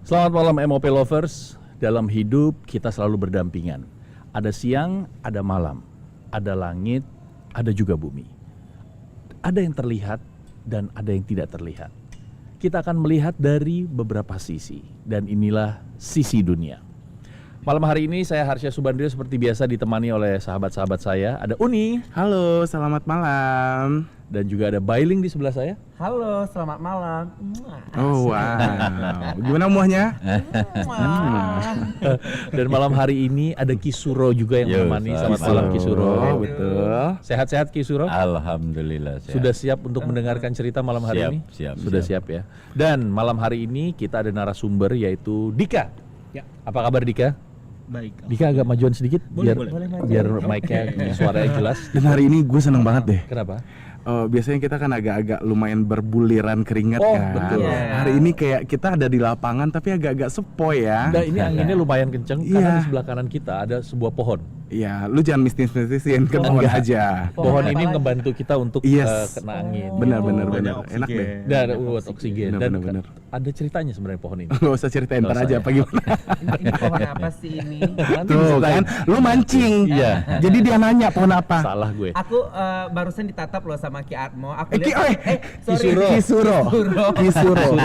Selamat malam MOP Lovers. Dalam hidup kita selalu berdampingan. Ada siang, ada malam. Ada langit, ada juga bumi. Ada yang terlihat dan ada yang tidak terlihat. Kita akan melihat dari beberapa sisi. Dan inilah sisi dunia. Malam hari ini saya Harsha Subandrio seperti biasa ditemani oleh sahabat-sahabat saya. Ada Uni. Halo, selamat malam. Dan juga ada Bailing di sebelah saya. Halo, selamat malam. Oh wow, gimana muahnya? Dan malam hari ini ada Kisuro juga yang menemani. Selamat malam Kisuro. Betul. Sehat-sehat Kisuro? Alhamdulillah sehat. Sudah siap untuk mendengarkan cerita malam hari ini? Sudah siap ya. Dan malam hari ini kita ada narasumber yaitu Dika. Ya. Apa kabar Dika? Baik. Dika agak majuan sedikit Boleh. biar mic-nya suaranya jelas. Dan hari ini gue seneng banget deh. Kenapa? Biasanya kita kan agak-agak lumayan berbuliran keringat Oh, kan. betul. Hari ini kayak kita ada di lapangan tapi agak-agak sepoi ya. Dan ini anginnya lumayan kenceng karena Iya. di sebelah kanan kita ada sebuah pohon. Iya, lu jangan mistis-mistisin ke pohon enggak. aja. Pohon ini ngebantu kita untuk Yes. kena angin. Benar. Banyak Enak deh. Dan buat oksigen. Dan Bener. ada ceritanya sebenarnya pohon ini. Gak usah ceritain Nggak ntar usah aja ya. apa gimana. Ini pohon apa sih ini? Nanti Tuh diceritain. kan, lu mancing. Iya. Jadi dia nanya pohon apa. Salah gue. Aku barusan ditatap loh sama Ki Atmo. Aku Kisuro. Kisuro.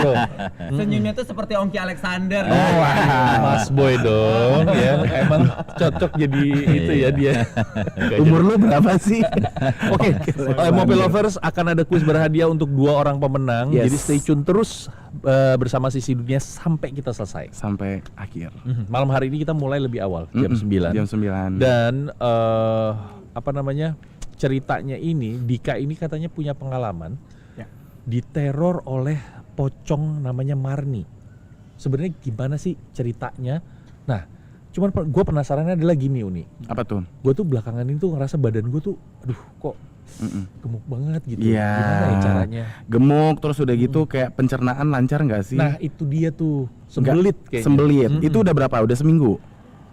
Senyumnya tuh seperti Om Ki Alexander. Oh, wow. Mas Boy dong ya. Emang cocok jadi itu ya dia. Umur lu berapa sih? Oke, Mobil Lovers akan ada kuis berhadiah untuk 2 orang pemenang. Yes. Jadi stay tune terus bersama Sisi Dunia sampai kita selesai. Sampai akhir. Malam hari ini kita mulai lebih awal, jam 9. Jam 9. Dan ceritanya ini Dika ini katanya punya pengalaman Ya. diteror oleh pocong namanya Marni. Sebenarnya gimana sih ceritanya? Nah, cuman gue penasarannya adalah gini Uni. Apa tuh? Gue tuh belakangan ini tuh ngerasa badan gue tuh, aduh kok gemuk banget gitu. Iya. Gimana ya caranya? Gemuk terus udah gitu kayak pencernaan lancar nggak sih? Nah itu dia tuh, Nggak, sembelit kayaknya. Sembelit. Itu udah berapa? Udah seminggu?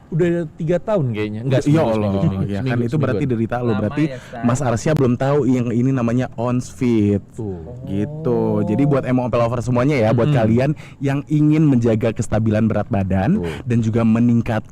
Udah 3 tahun kayaknya. Enggak, Ya seminggu, Allah, seminggu, ya kan seminggu, itu berarti semingguan. derita lo. Lama Berarti ya, Stan. Mas Arsya belum tahu yang ini namanya OnsFit. Tuh. Gitu. Jadi buat MOP lover semuanya ya, buat kalian yang ingin menjaga kestabilan berat badan dan juga meningkat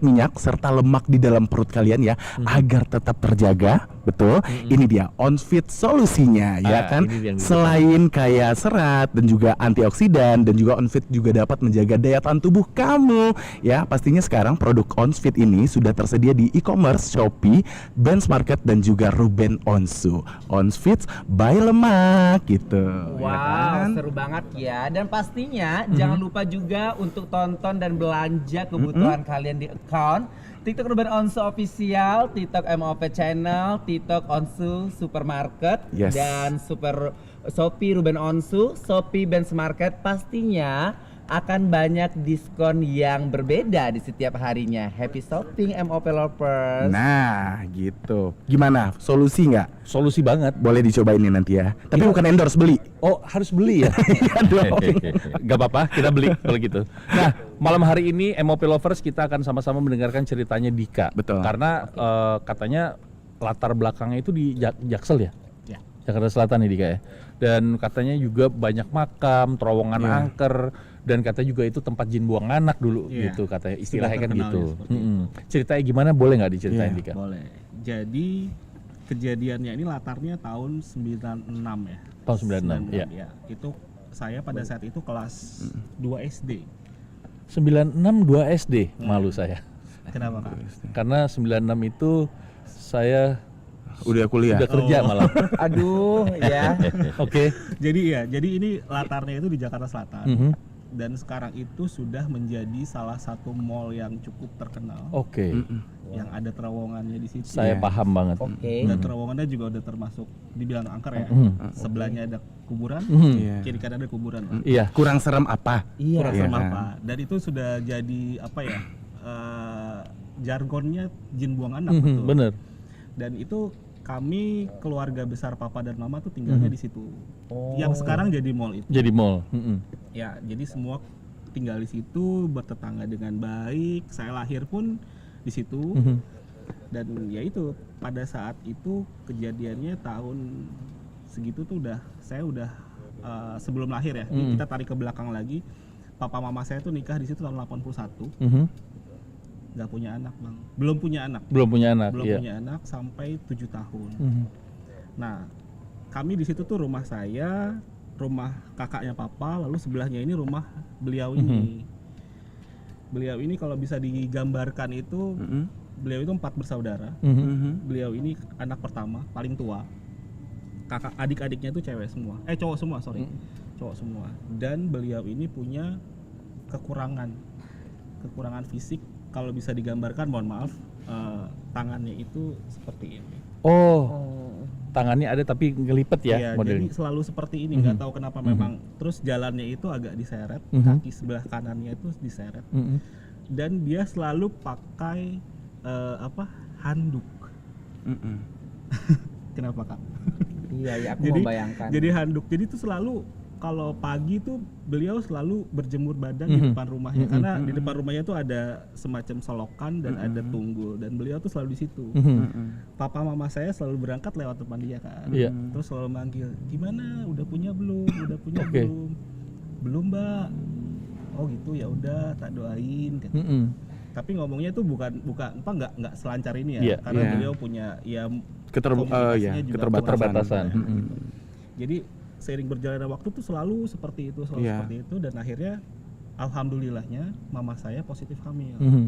minyak serta lemak di dalam perut kalian ya, agar tetap terjaga. Betul. Ini dia OnsFit solusinya ya kan. ini yang Selain kaya serat dan juga antioksidan, dan juga OnsFit juga dapat menjaga daya tahan tubuh kamu. Ya, pastinya sekarang produk OnsFit ini sudah tersedia di e-commerce Shopee, Benz Market dan juga Ruben Onsu. OnsFit by Lemak gitu. Wow, ya kan? seru banget ya. Dan pastinya jangan lupa juga untuk tonton dan belanja kebutuhan kalian di account TikTok Ruben Onsu Official, TikTok MOP Channel, TikTok Onsu Supermarket, Yes. dan Shopee Ruben Onsu, Shopee Benz Market. Pastinya akan banyak diskon yang berbeda di setiap harinya. Happy shopping MOP lovers. Nah, gitu. Gimana? Solusi nggak? Solusi banget. Boleh dicobain nih nanti ya. Tapi bukan endorse, beli. Oh harus beli ya? Iya dong. Gak apa-apa, kita beli kalau gitu. Nah, malam hari ini MOP Lovers kita akan sama-sama mendengarkan ceritanya Dika. Betul. Karena katanya latar belakangnya itu di Jaksel ya? Ya. Jakarta Selatan nih Dika ya. Dan katanya juga banyak makam, terowongan Iya. angker, dan katanya juga itu tempat jin buang anak dulu Iya. gitu katanya. Istilahnya kan terkenal gitu. ya seperti Ceritanya gimana, boleh nggak diceritain Iya. Dika? Boleh. Jadi kejadiannya ini latarnya tahun 96 ya. Tahun 96, ya. Ya. Itu saya pada saat itu kelas 2 SD. 96 2 SD, malu saya. Kenapa Kak? Karena 96 itu saya Udah kuliah. udah kerja malah. Aduh ya. Oke. Jadi ini latarnya itu di Jakarta Selatan. Mhm. Dan sekarang itu sudah menjadi salah satu mall yang cukup terkenal. Oke. Yang ada terowongannya di situ. Saya paham banget. Oke. Dan terowongannya juga udah termasuk dibilang angker ya. Sebelahnya ada kuburan, Iya. kiri kanan ada kuburan. Pak. Iya. Kurang serem apa? Iya. Kurang Iya serem kan? apa. Dan itu sudah jadi apa ya? Jargonnya jin buang anak betul. Bener. Dan itu kami keluarga besar papa dan mama tuh tinggalnya di situ. Yang sekarang jadi mall itu. Jadi mall. Ya, jadi semua tinggal di situ, bertetangga dengan baik. Saya lahir pun di situ. Dan ya itu pada saat itu kejadiannya tahun segitu tuh saya udah sebelum lahir ya. Ini kita tarik ke belakang lagi. papa mama saya tuh nikah di situ tahun 81, Mhm. nggak punya anak bang, belum punya anak, Belum punya anak. belum Iya. punya anak sampai 7 tahun. Mhm. Nah, kami di situ tuh rumah saya, rumah kakaknya papa, lalu sebelahnya ini rumah beliau ini. Beliau ini kalau bisa digambarkan itu, beliau itu 4 bersaudara. Mhm. Beliau ini anak pertama, paling tua. Kakak adik-adiknya tuh cewek semua. Cowok semua, sorry. Cowok semua. Dan beliau ini punya kekurangan fisik. Kalau bisa digambarkan, mohon maaf, tangannya itu seperti ini. Oh, tangannya ada tapi ngelipet ya Iya, jadi modelnya. selalu seperti ini, nggak tahu kenapa memang. Terus jalannya itu agak diseret, kaki sebelah kanannya itu diseret, Mhm. dan dia selalu pakai handuk. Kenapa kak? Iya, aku membayangkan. Jadi handuk. Jadi itu selalu kalau pagi tuh beliau selalu berjemur badan di depan rumahnya, karena di depan rumahnya tuh ada semacam solokan dan ada tunggul, dan beliau tuh selalu di situ. Papa mama saya selalu berangkat lewat depan dia kan. Iya. Terus selalu manggil, gimana? Udah punya belum? Udah punya Oke. belum? Belum mbak. Oh gitu, ya udah tak doain. Gitu. Mhm. Tapi ngomongnya tuh bukan nggak selancar ini ya, Iya. karena Iya. beliau punya ya Keterbatasan. Keterbatasan. gitu. Mhm. Jadi seiring berjalannya waktu tuh selalu seperti itu, Iya. seperti itu, dan akhirnya alhamdulillahnya mama saya positif hamil. Mhm.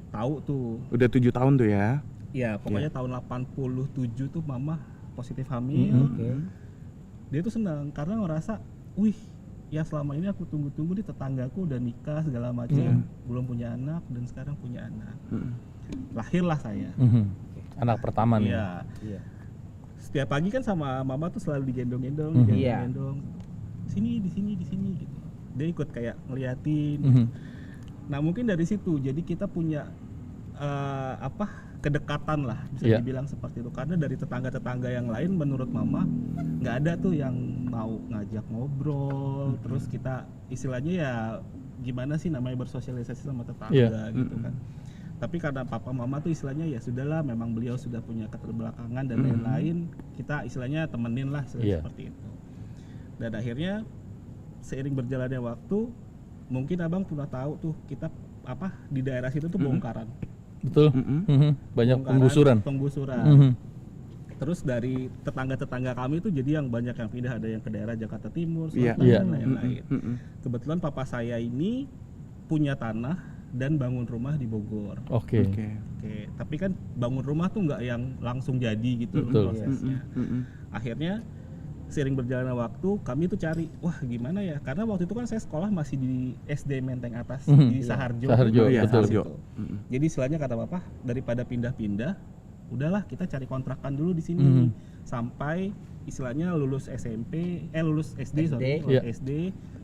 Tahu tuh. Udah 7 tahun tuh ya. Ya, pokoknya tahun 87 tuh mama positif hamil. Dia tuh senang karena ngerasa, wih, ya selama ini aku tunggu-tunggu di tetanggaku udah nikah segala macam, belum punya anak, dan sekarang punya anak. Lahirlah saya. Mhm. Anak pertama nih. Iya. Iya. Setiap pagi kan sama mama tuh selalu digendong-gendong, Mhm. digendong-gendong. Di sini gitu. Dia ikut kayak ngeliatin. Mhm. Nah, mungkin dari situ jadi kita punya kedekatan lah, bisa Iya. dibilang seperti itu, karena dari tetangga-tetangga yang lain menurut mama nggak ada tuh yang mau ngajak ngobrol, terus kita istilahnya ya gimana sih namanya bersosialisasi sama tetangga Iya. gitu kan. Tapi karena papa mama tuh istilahnya ya sudahlah, memang beliau sudah punya keterbelakangan dan lain-lain, kita istilahnya temenin lah Iya. seperti itu. Dan akhirnya seiring berjalannya waktu, mungkin abang pernah tahu tuh kita di daerah situ tuh bongkaran. Betul. Mhm. Banyak Bongkaran, penggusuran. penggusuran. Mhm. Terus dari tetangga-tetangga kami itu jadi yang banyak yang pindah, ada yang ke daerah Jakarta Timur, Iya. Selatan, Iya. dan lain-lain. Kebetulan papa saya ini punya tanah dan bangun rumah di Bogor. Oke. Oke, tapi kan bangun rumah tuh nggak yang langsung jadi gitu Betul. prosesnya. Akhirnya seiring berjalannya waktu, kami tuh cari, wah gimana ya? Karena waktu itu kan saya sekolah masih di SD Menteng Atas di Saharjo. Saharjo, tuh, iya, betul. situ. Saharjo. Jadi istilahnya kata papa, daripada pindah-pindah, udahlah kita cari kontrakan dulu di sini sampai istilahnya lulus lulus SD, sorry, lulus Iya. SD,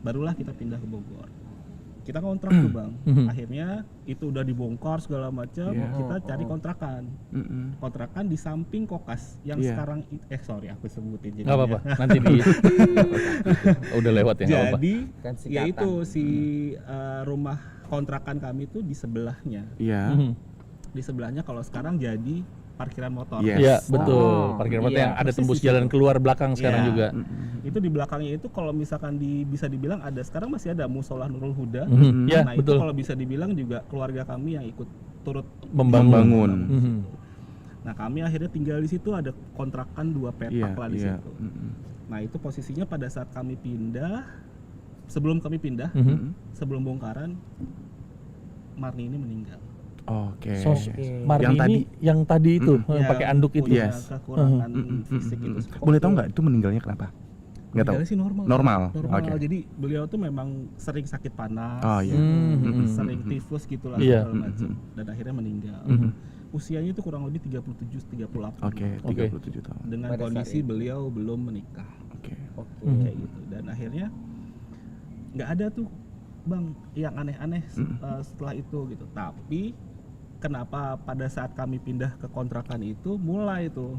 barulah kita pindah ke Bogor. Kita kontrak tuh bang. Akhirnya itu udah dibongkar segala macam, Iya. kita cari kontrakan. Kontrakan di samping Kokas yang Iya. sekarang sorry aku sebutin Nggak apa-apa. Nanti di udah lewat ya. Nggak apa-apa. Jadi Kan ya sikatan. itu si rumah kontrakan kami itu di sebelahnya. Iya. Mhm. Di sebelahnya kalau sekarang jadi parkiran motor. Yes. Iya, betul. Oh, Parkir motor iya, yang ada persis tembus di jalan situ. keluar belakang sekarang Iya. juga. Itu di belakangnya itu kalau misalkan bisa dibilang ada, sekarang masih ada Musola Nurul Huda. Mhm. Iya, Nah, itu betul. kalau bisa dibilang juga keluarga kami yang ikut turut Membangun. Mhm. Nah, kami akhirnya tinggal di situ, ada kontrakan 2 petak Iya. lah di Iya. situ. Nah, itu posisinya pada saat kami pindah, sebelum kami pindah, Mhm. sebelum bongkaran, Marni ini meninggal. Oke. Marni Yang ini yang tadi itu Ya, pakai anduk itu. punya Yes. kekurangan fisik itu. Boleh tahu nggak itu meninggalnya kenapa? Nggak tahu. Meninggalnya sih normal. Normal. Normal. Oke. Jadi beliau tuh memang sering sakit panas, Oh iya. sering tifus gitulah Iya. segala macam, dan akhirnya meninggal. Usianya itu kurang lebih 37-38 Oke. 37 tahun. dengan Pada saat kondisi itu. beliau belum menikah. Oke. Kayak gitu. Dan akhirnya nggak ada tuh bang yang aneh-aneh setelah itu gitu. Tapi kenapa pada saat kami pindah ke kontrakan itu mulai tuh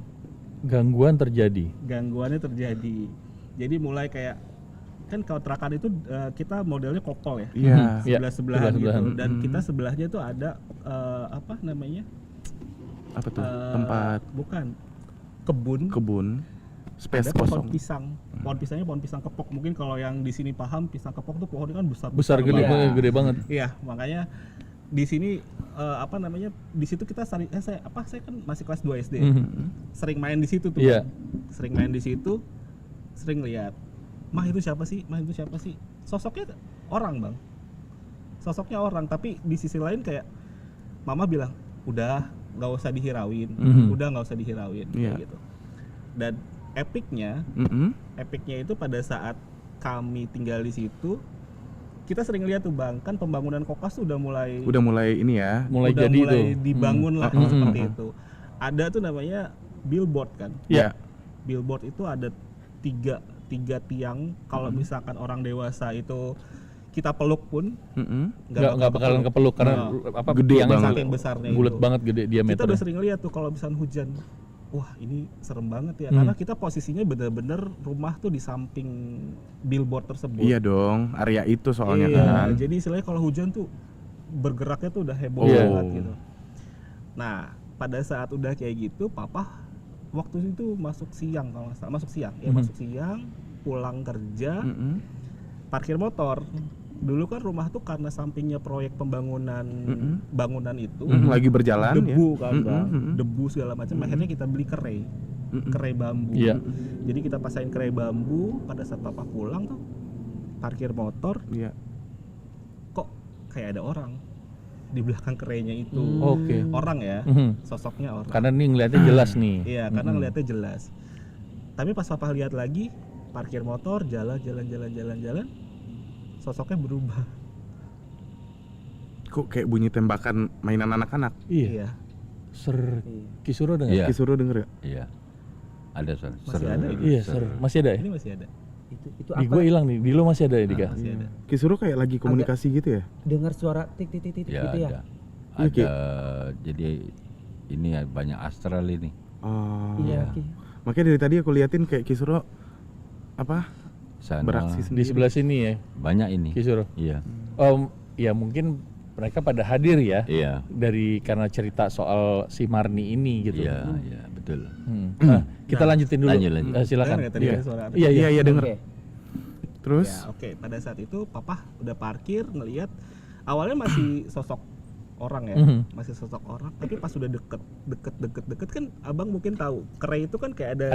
Gangguan terjadi. gangguannya terjadi. Jadi mulai kayak kan kontrakan itu kita modelnya kopol ya, Iya. Iya. sebelah-sebelahan gitu. Sebelah-sebelahan. Dan kita sebelahnya itu ada apa namanya? Apa tuh? Tempat Bukan kebun. kebun. Space ada pohon kosong. pisang. Pohon pisangnya pohon pisang kepok. Mungkin kalau yang di sini paham, pisang kepok tuh pohonnya kan besar. Besar gede, Iya. gede banget. Iya, makanya di sini di situ kita sering saya kan masih kelas 2 SD. Sering main di situ tuh. Iya. Bang. Sering main di situ, sering lihat. Mah itu siapa sih? Mah itu siapa sih? Sosoknya orang, Bang. Sosoknya orang, tapi di sisi lain kayak mama bilang, "Udah, nggak usah dihirauin." Udah nggak usah dihirauin Iya. kayak gitu. Dan epicnya itu pada saat kami tinggal di situ, kita sering lihat tuh Bang, kan pembangunan Kokas tuh udah mulai ini ya. Mulai jadi tuh. dibangun lah seperti itu. Ada tuh namanya billboard kan. Iya. Billboard itu ada tiga tiang. Kalau misalkan orang dewasa itu kita peluk pun Nggak bakalan kepeluk karena apa Gede tiangnya banget. saking besarnya bulat itu. banget gede Kita diameternya. udah sering lihat tuh kalau misalnya hujan. Wah, ini serem banget ya, karena kita posisinya bener-bener rumah tuh di samping billboard tersebut. Iya dong, area itu soalnya Iya, kan. jadi istilahnya kalau hujan tuh bergeraknya tuh udah heboh Iya. banget gitu. Nah, pada saat udah kayak gitu, papa waktu itu masuk siang kalau nggak salah, masuk siang, pulang kerja, parkir motor. Dulu kan rumah tuh karena sampingnya proyek pembangunan bangunan itu, Lagi berjalan debu ya. kan Bang, debu segala macam. Akhirnya kita beli kerai bambu. Iya. Jadi kita pasangin kerai bambu. Pada saat papa pulang tuh parkir motor, Iya. kok kayak ada orang di belakang kerainya itu. Oke. Orang ya, Mhm. sosoknya orang. Karena nih ngeliatnya jelas nih. Iya, karena ngeliatnya jelas. Tapi pas papa lihat lagi, parkir motor, jalan, sosoknya berubah. Kok kayak bunyi tembakan mainan anak-anak? Iya. Kisuro ada nggak? Iya. Kisuro denger ya? Iya. Ada Son. Masih ada ini? Iya, masih ada ya? Ini masih ada. Itu Di apa? gue hilang nih, di lo masih ada ya Dika? Masih ada. Kisuro kayak lagi komunikasi gitu ya? Dengar suara tik tik tik tik Ya, gitu ya. ada. Oke. Ada. Jadi ini banyak astral ini. Oh. Iya, Iya. Ki. Makanya dari tadi aku liatin kayak Kisuro Sana beraksi Di sendiri. sebelah sini ya, banyak ini. Kisuro. Iya. Ya mungkin mereka pada hadir ya. Iya. Karena cerita soal si Marni ini gitu. Iya, iya, betul. Nah, kita lanjutin dulu. lanjut. Silakan. Dengar nggak tadi Iya. ada suara anak? Iya, iya. Iya denger. Oke. Terus Ya, oke. Pada saat itu papa udah parkir ngelihat awalnya masih sosok orang ya, masih sosok orang. Tapi pas udah deket kan abang mungkin tahu kerai itu kan kayak ada.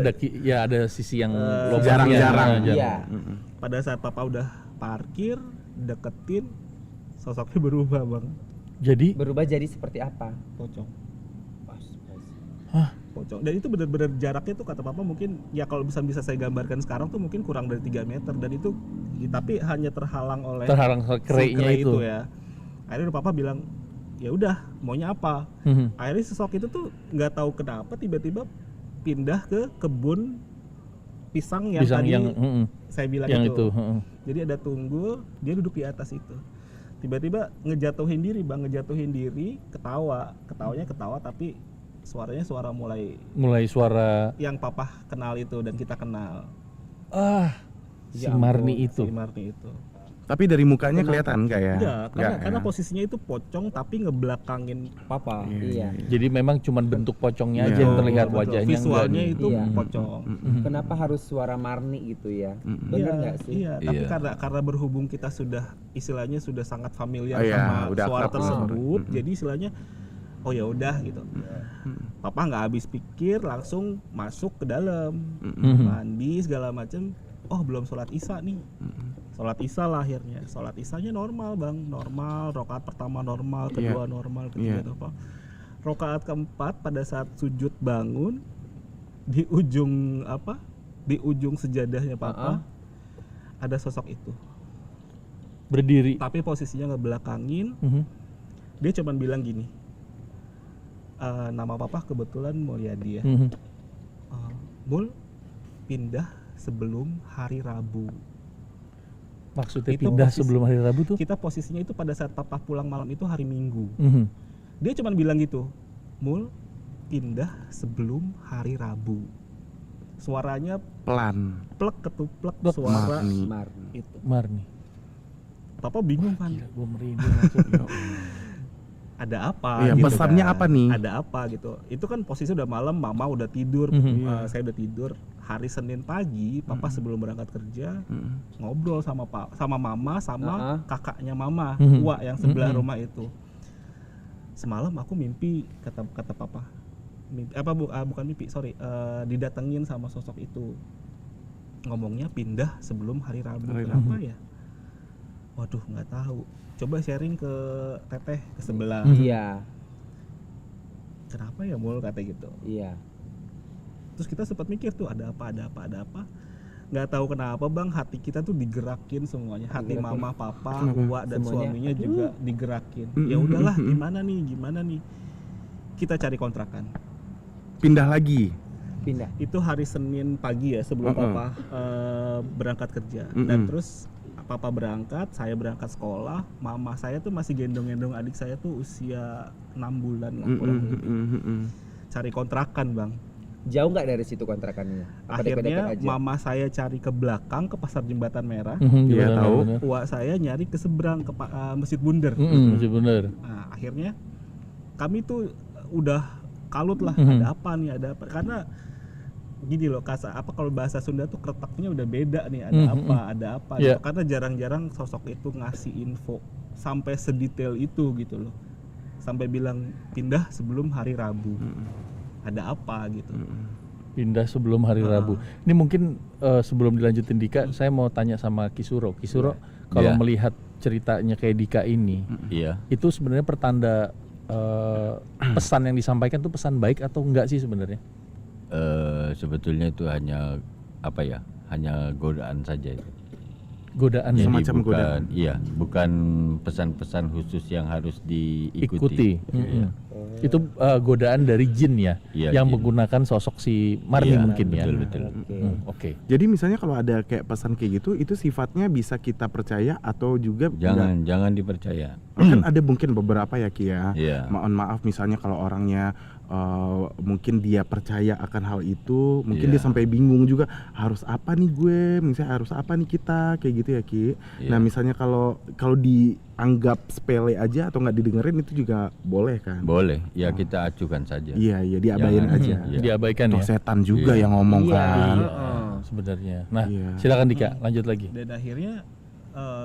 Ada sisi yang jarang-jarang. Iya. Pada saat papa udah parkir deketin, sosoknya berubah bang, Jadi, Berubah jadi seperti apa? pocong. hah? Pocong. Dan itu benar-benar jaraknya tuh kata papa mungkin ya kalau bisa saya gambarkan sekarang tuh mungkin kurang dari 3 meter dan itu tapi hanya terhalang oleh Terhalang si kerainya kerai itu. ya. Akhirnya papa bilang ya udah maunya apa. Akhirnya sosok itu tuh nggak tahu kenapa tiba-tiba pindah ke kebun pisang yang Pisang tadi yang saya bilang yang itu. itu. Jadi ada tunggul, dia duduk di atas itu. Tiba-tiba ngejatuhin diri, ketawanya ketawa tapi suaranya suara mulai Mulai suara yang papa kenal itu dan kita kenal. si Ya ampun, Marni itu. Si Marni itu. tapi dari mukanya kelihatan nggak ya? Enggak, karena ya? posisinya itu pocong tapi ngebelakangin papa. Iya. Jadi memang cuma bentuk pocongnya aja Iya. yang terlihat Betul, wajahnya visualnya enggak. itu Iya. pocong. Kenapa harus suara Marni gitu ya? Bener nggak sih? Iya, tapi Iya. karena berhubung kita sudah istilahnya sudah sangat familiar Oh iya, sama udah suara akrab tersebut, jadi istilahnya oh ya udah gitu. Papa nggak habis pikir langsung masuk ke dalam, mandi segala macem. Oh belum sholat isya nih. Sholat isya lah akhirnya. Sholat isyanya normal bang, normal. Rokaat pertama normal, kedua normal, ketiga normal. Rokaat keempat pada saat sujud bangun di ujung di ujung sejadahnya papa ada sosok itu. Berdiri. Tapi posisinya ngebelakangin. Dia cuman bilang gini. Nama papa kebetulan Mulyadi ya. Mul pindah sebelum hari Rabu. Maksudnya Itu pindah posisi- sebelum hari Rabu tuh? Kita posisinya itu pada saat papa pulang malam itu hari Minggu. Dia cuma bilang gitu, Mul pindah sebelum hari Rabu. Suaranya Pelan. plek ketuplek Plek. suara Marni. itu. Marni. Papa bingung kan. Gila, gue merinding langsung. ada apa? Iya, gitu pesannya kan. apa nih? Ada apa gitu. Itu kan posisi udah malam, mama udah tidur, saya udah tidur. Hari Senin pagi, papa sebelum berangkat kerja ngobrol sama mama sama kakaknya mama, Wak yang sebelah rumah itu. Semalam aku mimpi, kata papa. Mimpi, bukan mimpi, sorry, didatengin sama sosok itu. Ngomongnya pindah sebelum hari Rabu. Kenapa ya? Waduh, nggak tahu. Coba sharing ke teteh ke sebelah. Iya. Kenapa ya Mul, kata gitu. Iya. Terus kita sempat mikir tuh ada apa. Nggak tahu kenapa bang, hati kita tuh digerakin semuanya. Hati mama, papa, Uwa dan Semuanya. suaminya juga digerakin. Ya udahlah, gimana nih? Kita cari kontrakan. Pindah lagi. Pindah. Itu hari Senin pagi ya, sebelum papa berangkat kerja. Dan terus papa berangkat, saya berangkat sekolah. Mama saya tuh masih gendong-gendong adik saya tuh usia 6 bulan lah kurang lebih. Cari kontrakan bang. Jauh nggak dari situ kontrakannya? Apa Akhirnya deket-deket aja? mama saya cari ke belakang ke pasar Jembatan Merah. Iya, tahu. Uwa saya nyari ke seberang ke Masjid Bunder. Masih bener. Nah, akhirnya kami tuh udah kalut lah, ada apa nih, karena gini loh, kalau bahasa Sunda tuh kretaknya udah beda nih, ada apa Yeah. gitu. Karena jarang-jarang sosok itu ngasih info sampai sedetail itu gitu loh. Sampai bilang pindah sebelum hari Rabu. Ada apa gitu. Pindah sebelum hari Rabu. Ini mungkin sebelum dilanjutin Dika, saya mau tanya sama Kisuro. Kisuro, kalau Iya. melihat ceritanya kayak Dika ini, Iya. itu sebenarnya pertanda pesan yang disampaikan tuh pesan baik atau enggak sih sebenarnya? Sebetulnya itu hanya apa ya? Hanya godaan saja itu. Godaan ya? Jadi Semacam godaan. bukan pesan-pesan khusus yang harus diikuti. Ikuti. Iya. Itu godaan dari jin ya, Iya, yang jin. menggunakan sosok si Marni Iya, mungkin ya. betul. Oke. Jadi misalnya kalau ada kayak pesan kayak gitu, itu sifatnya bisa kita percaya atau juga Jangan dipercaya. kan ada mungkin beberapa ya Ki ya. Iya. Mohon maaf misalnya kalau orangnya mungkin dia percaya akan hal itu, mungkin dia Iya. sampai bingung juga harus apa nih gue, misalnya harus apa nih kita, kayak gitu ya Ki. Iya. Nah misalnya kalau dianggap sepele aja atau nggak didengerin itu juga boleh kan? Boleh, ya kita acukan saja. Iya diabain Jangan, aja. Iya. Diabaikan Tuh ya setan juga Iya. yang ngomong Iya. kan. sebenarnya. Nah, Iya. silakan Dika, lanjut lagi. Dan akhirnya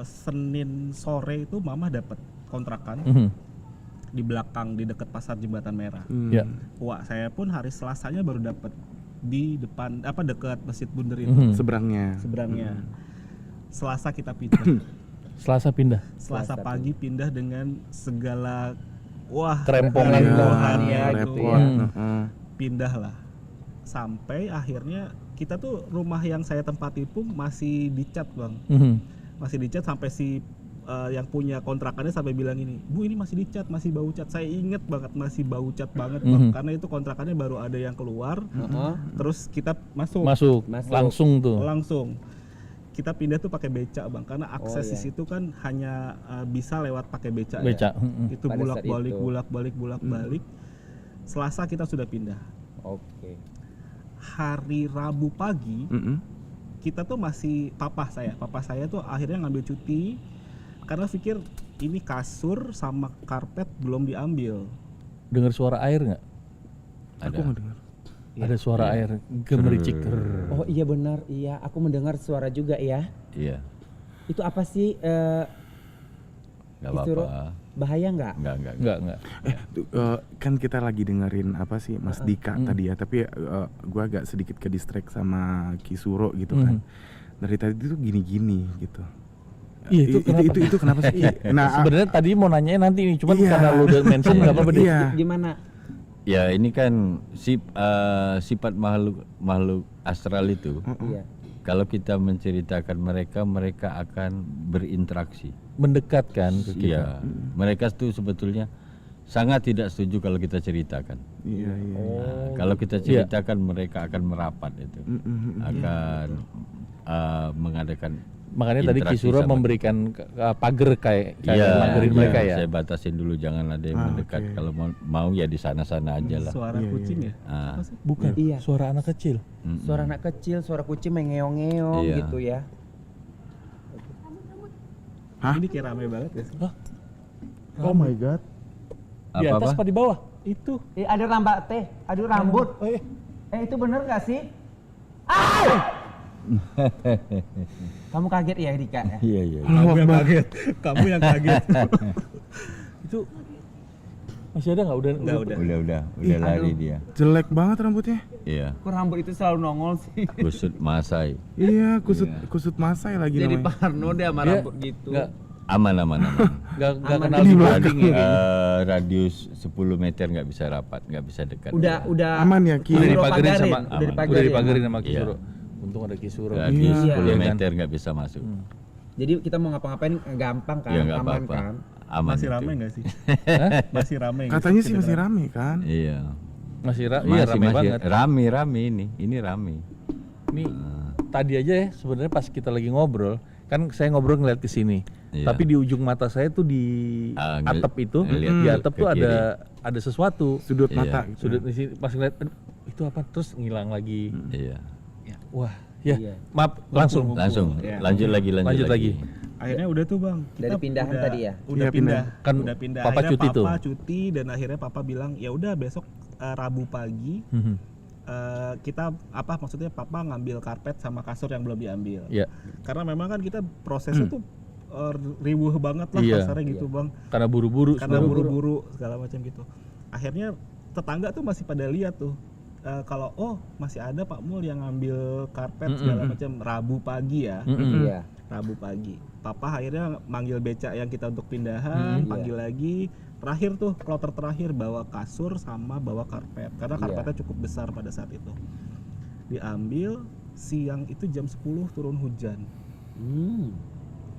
Senin sore itu mama dapat kontrakan di belakang di dekat pasar Jembatan Merah. Ya. Wah, saya pun hari Selasanya baru dapat di depan dekat Masjid Bunder itu, Seberangnya. seberangnya. Selasa kita pindah. Selasa pindah. Selasa pagi pindah dengan segala Kerempongan. kerempongannya Iya, gitu repot. ya. Heeh. Pindah lah. Sampai akhirnya kita tuh rumah yang saya tempati pun masih dicat bang. Masih dicat sampai si yang punya kontrakannya sampai bilang ini, Bu ini masih dicat, masih bau cat. Saya inget banget masih bau cat banget bang, karena itu kontrakannya baru ada yang keluar, terus kita Masuk. Langsung tuh. langsung. Kita pindah tuh pakai becak bang, karena akses di situ kan hanya bisa lewat pakai becak. Becak. Ya. Itu Pada saat bolak-balik, itu. bolak-balik. Selasa kita sudah pindah. Oke. Hari Rabu pagi kita tuh masih papa saya tuh akhirnya ngambil cuti karena pikir ini kasur sama karpet belum diambil. Dengar suara air nggak? Aku nggak dengar. Ada suara air gemericik. Oh iya benar, iya. Aku mendengar suara juga ya. Iya. Itu apa sih? Nggak Kisuro? apa-apa. Bahaya nggak? Enggak. Kan kita lagi dengerin apa sih Mas Dika tadi ya, tapi gua agak sedikit ke distract sama Kisuro gitu kan. Dari tadi itu gini-gini gitu. Iya, itu kenapa sih? Nah, sebenarnya tadi mau nanya nanti nih, cuman Iya. karena lu udah mention nggak apa-apa deh. Iya. Gimana? Ya ini kan sifat makhluk astral itu. Iya. Kalau kita menceritakan mereka akan berinteraksi. Mendekatkan ke kita. Iya. Mereka tuh sebetulnya sangat tidak setuju kalau kita ceritakan. iya. Nah, kalau kita ceritakan mereka akan merapat itu. Akan mengadakan Makanya tadi interaksi Kisuro sama memberikan pagar kayak Iya, pagerin iya, mereka ya. Saya batasin dulu, jangan ada yang mendekat. Kalau mau ya di sana-sana aja lah. Suara kucing ya? Ah, Bukan. Iya. Suara anak kecil. Suara anak kecil, suara kucing mengeong-ngeong Iya. gitu ya. Hah? Ini kayak rame banget ya sih? Oh my god. Di atas Apa-apa? apa di bawah? Itu. Ada rambak teh, aduh rambut. Itu bener gak sih? Kamu kaget ya Rika? Ya? Iya, iya. Kamu yang kaget. Kamu yang kaget. Itu masih ada nggak? Udah. Udah lari dia. Jelek banget rambutnya. Iya. Kok rambut itu selalu nongol sih? Kusut Masai. Iya, kusut Masai lagi Jadi namanya. parno deh sama Dia rambut gitu. Aman. Nggak Aman. kenal di belakang ya. Radius 10 meter nggak bisa rapat, nggak bisa dekat. Udah Aman ya, Ki? Udah Udah dipagerin sama dipagarin, udah dipagarin. udah dipagerin sama Iya. Kisuro. Untung ada Kisuro. Radius Iya. 10 Iya kan? meter nggak bisa masuk. Jadi kita mau ngapa-ngapain gampang kan? Ya nggak Aman apa-apa. kan? Aman Masih itu. rame nggak sih? Masih rame. nggak Katanya sih sih masih rame kan? Iya. Iya rame banget. Rame ini rame. Ini tadi aja ya sebenarnya pas kita lagi ngobrol, kan saya ngobrol ngeliat ke sini. Iya. Tapi di ujung mata saya tuh di atap itu, ngeliat di ke atap tuh kiri. ada sesuatu. Sudut Iya. mata gitu. Sudut di sini pas ngeliat aduh, itu apa terus ngilang lagi. Iya. Wah, ya. Iya. Maaf, langsung. Langsung Iya. lanjut lagi. Akhirnya udah tuh bang. Dari pindahan tadi ya? Udah Iya, pindah. Kan udah pindah. Papa Akhirnya cuti tuh. Papa cuti dan akhirnya Papa bilang ya udah besok Rabu pagi Mhm. kita maksudnya Papa ngambil karpet sama kasur yang belum diambil. Ya, Karena memang kan kita prosesnya tuh riuh banget lah Iya. kasarnya gitu bang. karena buru-buru. Karena sebenarnya. buru-buru segala macam gitu. Akhirnya tetangga tuh masih pada lihat tuh kalau masih ada Pak Mul yang ngambil karpet segala macam Rabu pagi ya. Mm-mm. Iya. Rabu pagi. Papa akhirnya manggil becak yang kita untuk pindahan, panggil lagi. Terakhir tuh kloter terakhir bawa kasur sama bawa karpet karena karpetnya cukup besar pada saat itu. Diambil siang itu jam 10 turun hujan.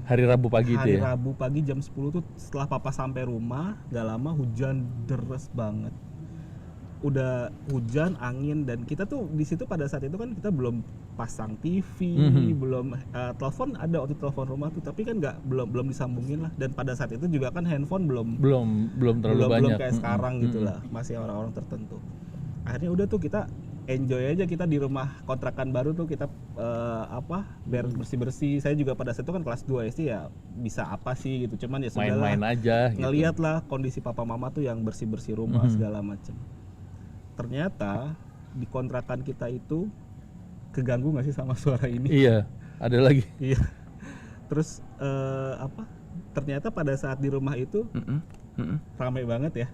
Hari Rabu pagi itu Hari ya. Rabu pagi jam 10 tuh setelah Papa sampai rumah, gak lama hujan deres banget. Udah hujan, angin dan kita tuh di situ pada saat itu kan kita belum pasang TV, belum telepon ada waktu telepon rumah tuh, tapi kan belum disambungin lah. Dan pada saat itu juga kan handphone Belum terlalu banyak. kayak sekarang gitu lah, masih orang-orang tertentu. Akhirnya udah tuh kita enjoy aja kita di rumah kontrakan baru tuh kita biar bersih-bersih. Saya juga pada saat itu kan kelas 2 SD ya bisa apa sih gitu. Cuman ya sudahlah. Main-main aja. Gitu. Ngeliat lah kondisi papa mama tuh yang bersih-bersih rumah segala macem. Ternyata di kontrakan kita itu keganggu nggak sih sama suara ini? Iya, ada lagi. Iya. Terus ternyata pada saat di rumah itu ramai banget ya.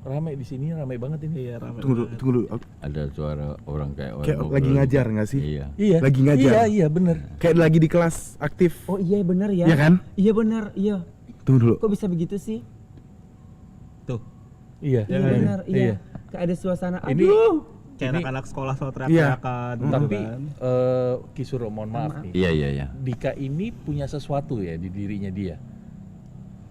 Rame di sini, rame banget ini. Iya ramai. Tunggu dulu. Ada suara orang kayak orang Kayak ngobrol lagi gitu. ngajar nggak sih? Iya. Iya. Lagi ngajar. Iya, bener. Kayak lagi di kelas aktif. Oh iya bener ya. Iya kan? Iya bener, iya. Tunggu dulu. Kok bisa begitu sih? Tuh. Iya. Iya bener, iya. Kayak ada suasana. Ini Kayak Ini- anak-anak sekolah selalu teriak-teriakan gitu tapi kan. Kisuro mohon maaf nih. Iya. Dika ini punya sesuatu ya di dirinya dia.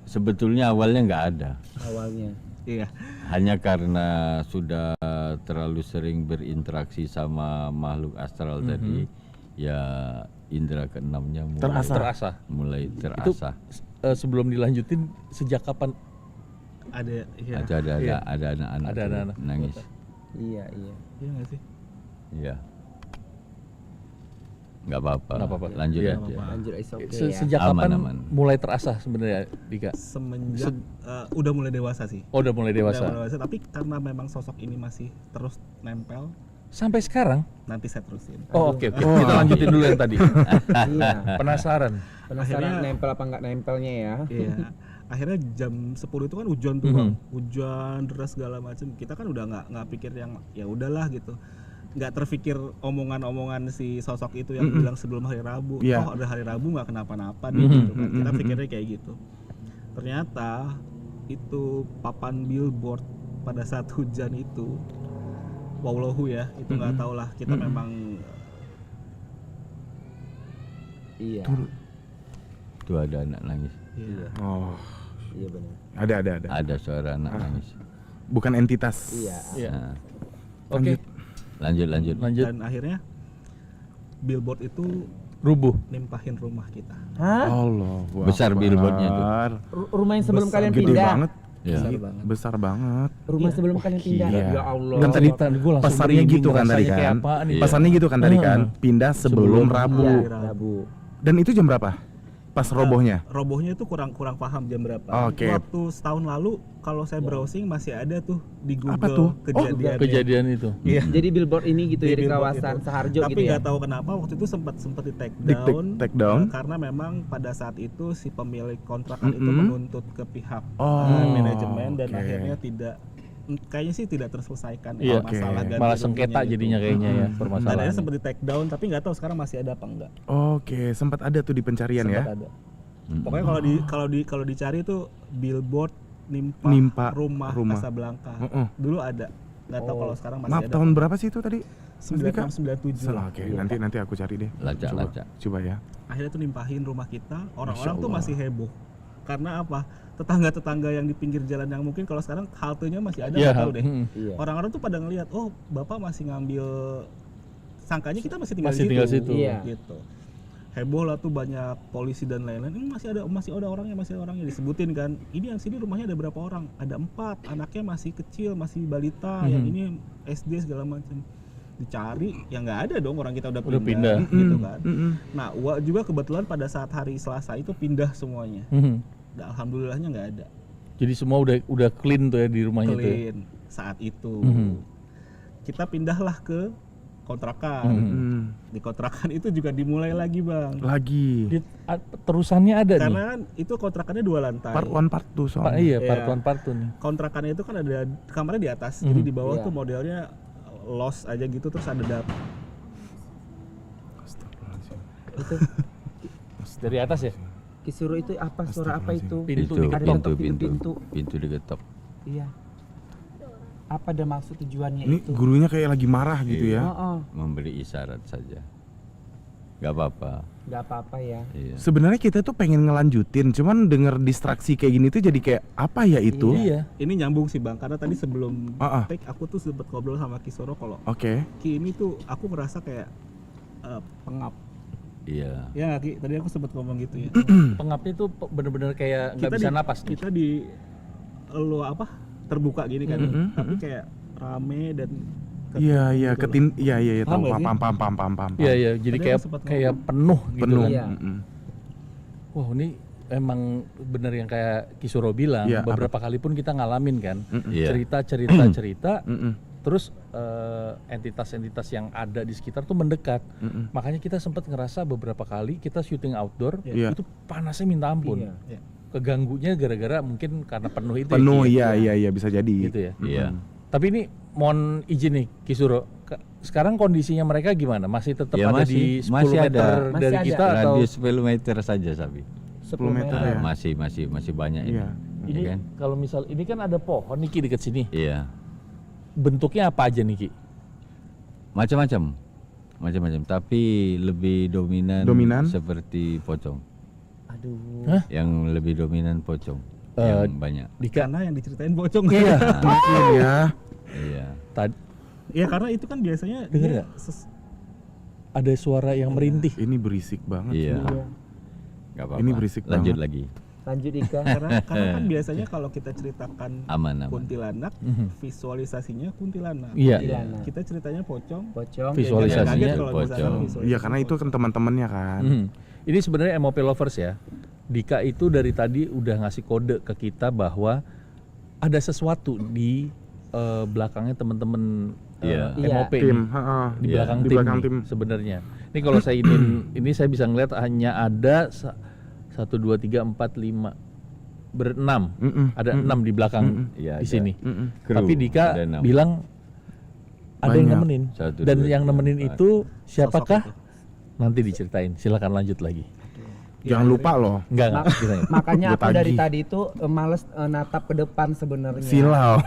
Sebetulnya awalnya nggak ada. awalnya. Iya. Hanya karena sudah terlalu sering berinteraksi sama makhluk astral tadi, ya indera keenamnya Terasa. mulai Itu terasa. sebelum dilanjutin sejak kapan? Ada iya. Ada anak-anak Ada tuh anak-anak. nangis. Iya. Iya nggak sih? Iya. Nggak apa-apa. Nggak apa-apa. Lanjut Iya. aja. Lanjut is okay ya. Sejak Aman, kapan aman. mulai terasa sebenarnya Dika? Semenjak udah mulai dewasa sih. Oh, udah mulai Udah dewasa. mulai dewasa, tapi karena memang sosok ini masih terus nempel, Sampai sekarang? nanti saya terusin. Oh, oke. Kita lanjutin dulu yang tadi. Iya. Penasaran. Penasaran Akhirnya- nempel apa nggak nempelnya ya? Iya. Akhirnya jam 10 itu kan hujan tuh bang, hujan deras segala macam. Kita kan udah nggak pikir yang ya udahlah gitu, nggak terpikir omongan-omongan si sosok itu yang bilang sebelum hari Rabu, Iya. oh ada hari Rabu nggak kenapa-napa nih gitu kan. Kita pikirnya kayak gitu. Ternyata itu papan billboard pada saat hujan itu, wallahu ya, itu nggak tahu lah. Kita memang Iya. Tuh ada anak nangis. iya. Oh, Iya benar. ada. Ada suara anak nangis. Bukan entitas. Iya. Iya. Nah, Oke. lanjut. Lanjut. Dan akhirnya billboard itu Rubuh. nimpahin rumah kita. Hah? Allah. Besar billboardnya tuh. Rumah yang sebelum kalian Gede pindah. banget. Ya. Besar banget. Rumah sebelum kalian pindah. Iya. Ya Allah. Kan tadi Gua langsung pesannya merinding, gitu kan tadi rasanya kayak kan. apaan nih? Iya. Pesannya gitu kan tadi kan. Pindah sebelum Sebelum Rabu. Iya, Rabu. Dan itu jam berapa? Pas robohnya. Robohnya itu kurang paham jam berapa. Oke. Waktu setahun lalu kalau saya browsing masih ada tuh di Google Apa tuh? kejadiannya. Kejadian itu. Iya. Jadi billboard ini gitu ya di billboard kawasan itu. Saharjo Tapi gitu ya. nggak tahu kenapa waktu itu sempat di take Di down, take down. karena memang pada saat itu si pemilik kontrakan itu Mm-mm. menuntut ke pihak Oh, manajemen dan oke. akhirnya kayaknya sih tidak terselesaikan Iya, masalah oke. ganti Malah ruginya sengketa itu. jadinya kayaknya ya Dan akhirnya permasalahannya. sempat di take down tapi nggak tahu sekarang masih ada apa enggak. Oke, sempat ada tuh di pencarian ya. Sempat ada. Pokoknya kalau dicari tuh billboard Nimpa rumah rumah. Casablanca. Heeh. Dulu ada. Nggak tahu kalau sekarang masih Maaf, ada. tahun berapa sih itu tadi? Mas Dika? 9697. Oke, nanti aku cari deh. Lacak. Coba ya. Akhirnya tuh nimpahin rumah kita, orang-orang Masya tuh Allah. masih heboh. Karena apa? Tetangga-tetangga yang di pinggir jalan yang mungkin kalau sekarang haltenya masih ada Iya, nggak tahu deh. Iya. Orang-orang tuh pada ngelihat, oh bapak masih ngambil, sangkanya kita masih tinggal Masih di tinggal situ. situ. Iya. Gitu. Heboh lah tuh banyak polisi dan lain-lain. Ini masih ada orangnya disebutin kan. Ini yang sini rumahnya ada berapa orang? Ada 4, anaknya masih kecil, masih balita. Yang ini SD segala macam. Dicari, ya nggak ada dong, orang kita udah pindah. Gitu kan. Nah, juga kebetulan pada saat hari Selasa itu pindah semuanya. Mhm. Dan alhamdulillahnya nggak ada. Jadi semua udah clean tuh ya di rumahnya tuh. Ya? Clean saat itu. Mhm. Kita pindahlah ke kontrakan. Hmm. Di kontrakan itu juga dimulai lagi, Bang. Lagi. Terusannya ada Karena nih. kan itu kontrakannya 2 lantai. Part 1 part 2 soalnya. Iya, Iya. part 1 part 2 nih. Kontrakannya itu kan ada kamarnya di atas. Jadi di bawah Iya. tuh modelnya los aja gitu, terus ada Dari atas ya? Kisuru itu apa? Suara apa itu? Pintu Itu diketok. pintu diketok. Iya. Apa ada maksud tujuannya Ini itu? gurunya kayak lagi marah gitu ya. Oh, Memberi isyarat saja. Gak apa-apa. nggak apa-apa ya. Iya. Sebenarnya kita tuh pengen ngelanjutin, cuman denger distraksi kayak gini tuh jadi kayak apa ya itu? Iya. Ini nyambung sih, Bang, karena tadi sebelum Ah, ah. take aku tuh sempat ngobrol sama Kisoro kalau Oke. Ki ini tuh aku ngerasa kayak pengap. Iya. Ya nggak, Ki? Tadi aku sempat ngomong gitu ya. Pengapnya tuh bener-bener kayak nggak bisa napas nih. Kita di terbuka gini kan, tapi kayak rame dan Iya, iya, gitu iya, tahu Paham nggak sih? paham. Iya, iya, jadi Tadi kayak aku sempet kayak ngomong. penuh gitu Penuh. kan. Iya. Wah, ini emang bener yang kayak Kisuro bilang, Iya, beberapa kali pun kita ngalamin kan. Iya. Cerita, terus entitas-entitas yang ada di sekitar tuh mendekat. Makanya kita sempat ngerasa beberapa kali kita syuting outdoor, Iya. itu panasnya minta ampun. Iya. Keganggunya gara-gara mungkin karena penuh itu. Penuh, ya, iya, bisa jadi. gitu ya. Iya. Tapi ini mohon izin nih Kisuro, sekarang kondisinya mereka gimana? Masih tetap Ya, ada masih- di 10 masih meter ada. dari Masih ada. kita atau Radius 10 meter saja, Sabi. 10 meter ya. Masih banyak ini. Iya. ini Iya kan? kalau misal ini kan ada pohon nih Ki dekat sini. Iya. Bentuknya apa aja nih Ki? Macam-macam. Tapi lebih dominan, Dominan? seperti pocong. Aduh. Hah? Yang lebih dominan pocong. Eh, yang banyak. Dika. karena yang diceritain bocong. Iya. Mungkin ya. Iya. Tadi Iya, karena itu kan biasanya Denger dia nggak? ada suara yang merintih. Ini berisik banget. Iya. sumpah. Gak apa-apa. Ini berisik Lanjut banget. lagi. Lanjut Ika. karena kan biasanya kalau kita ceritakan Aman. kuntilanak, visualisasinya kuntilanak. Iya. Kuntilanak. Kita ceritanya pocong. Pocong. Visualisasinya jangan kaget kalau pocong. misalnya visualisasi Iya, karena itu kan teman-temannya kan. Ini sebenarnya MOP lovers ya. Dika itu dari tadi udah ngasih kode ke kita bahwa ada sesuatu di belakangnya teman-teman Iya. MOP Tim, ini. heeh. Di Iya. belakang Di tim, belakang nih, tim. sebenarnya. Ini kalau saya ini saya bisa ngeliat hanya ada 1, 2, 3, 4, 5 berenam. Ada 6 di belakang Iya, di ada. sini. Kru, Tapi Dika ada 6. bilang ada yang Banyak. nemenin. 1, Dan 2, yang 3, nemenin 4. itu siapakah? Nanti diceritain. Silakan lanjut lagi. Jangan lupa loh. Enggak. Kita Makanya Gua aku dari tagih. tadi itu males natap ke depan sebenarnya. Silau.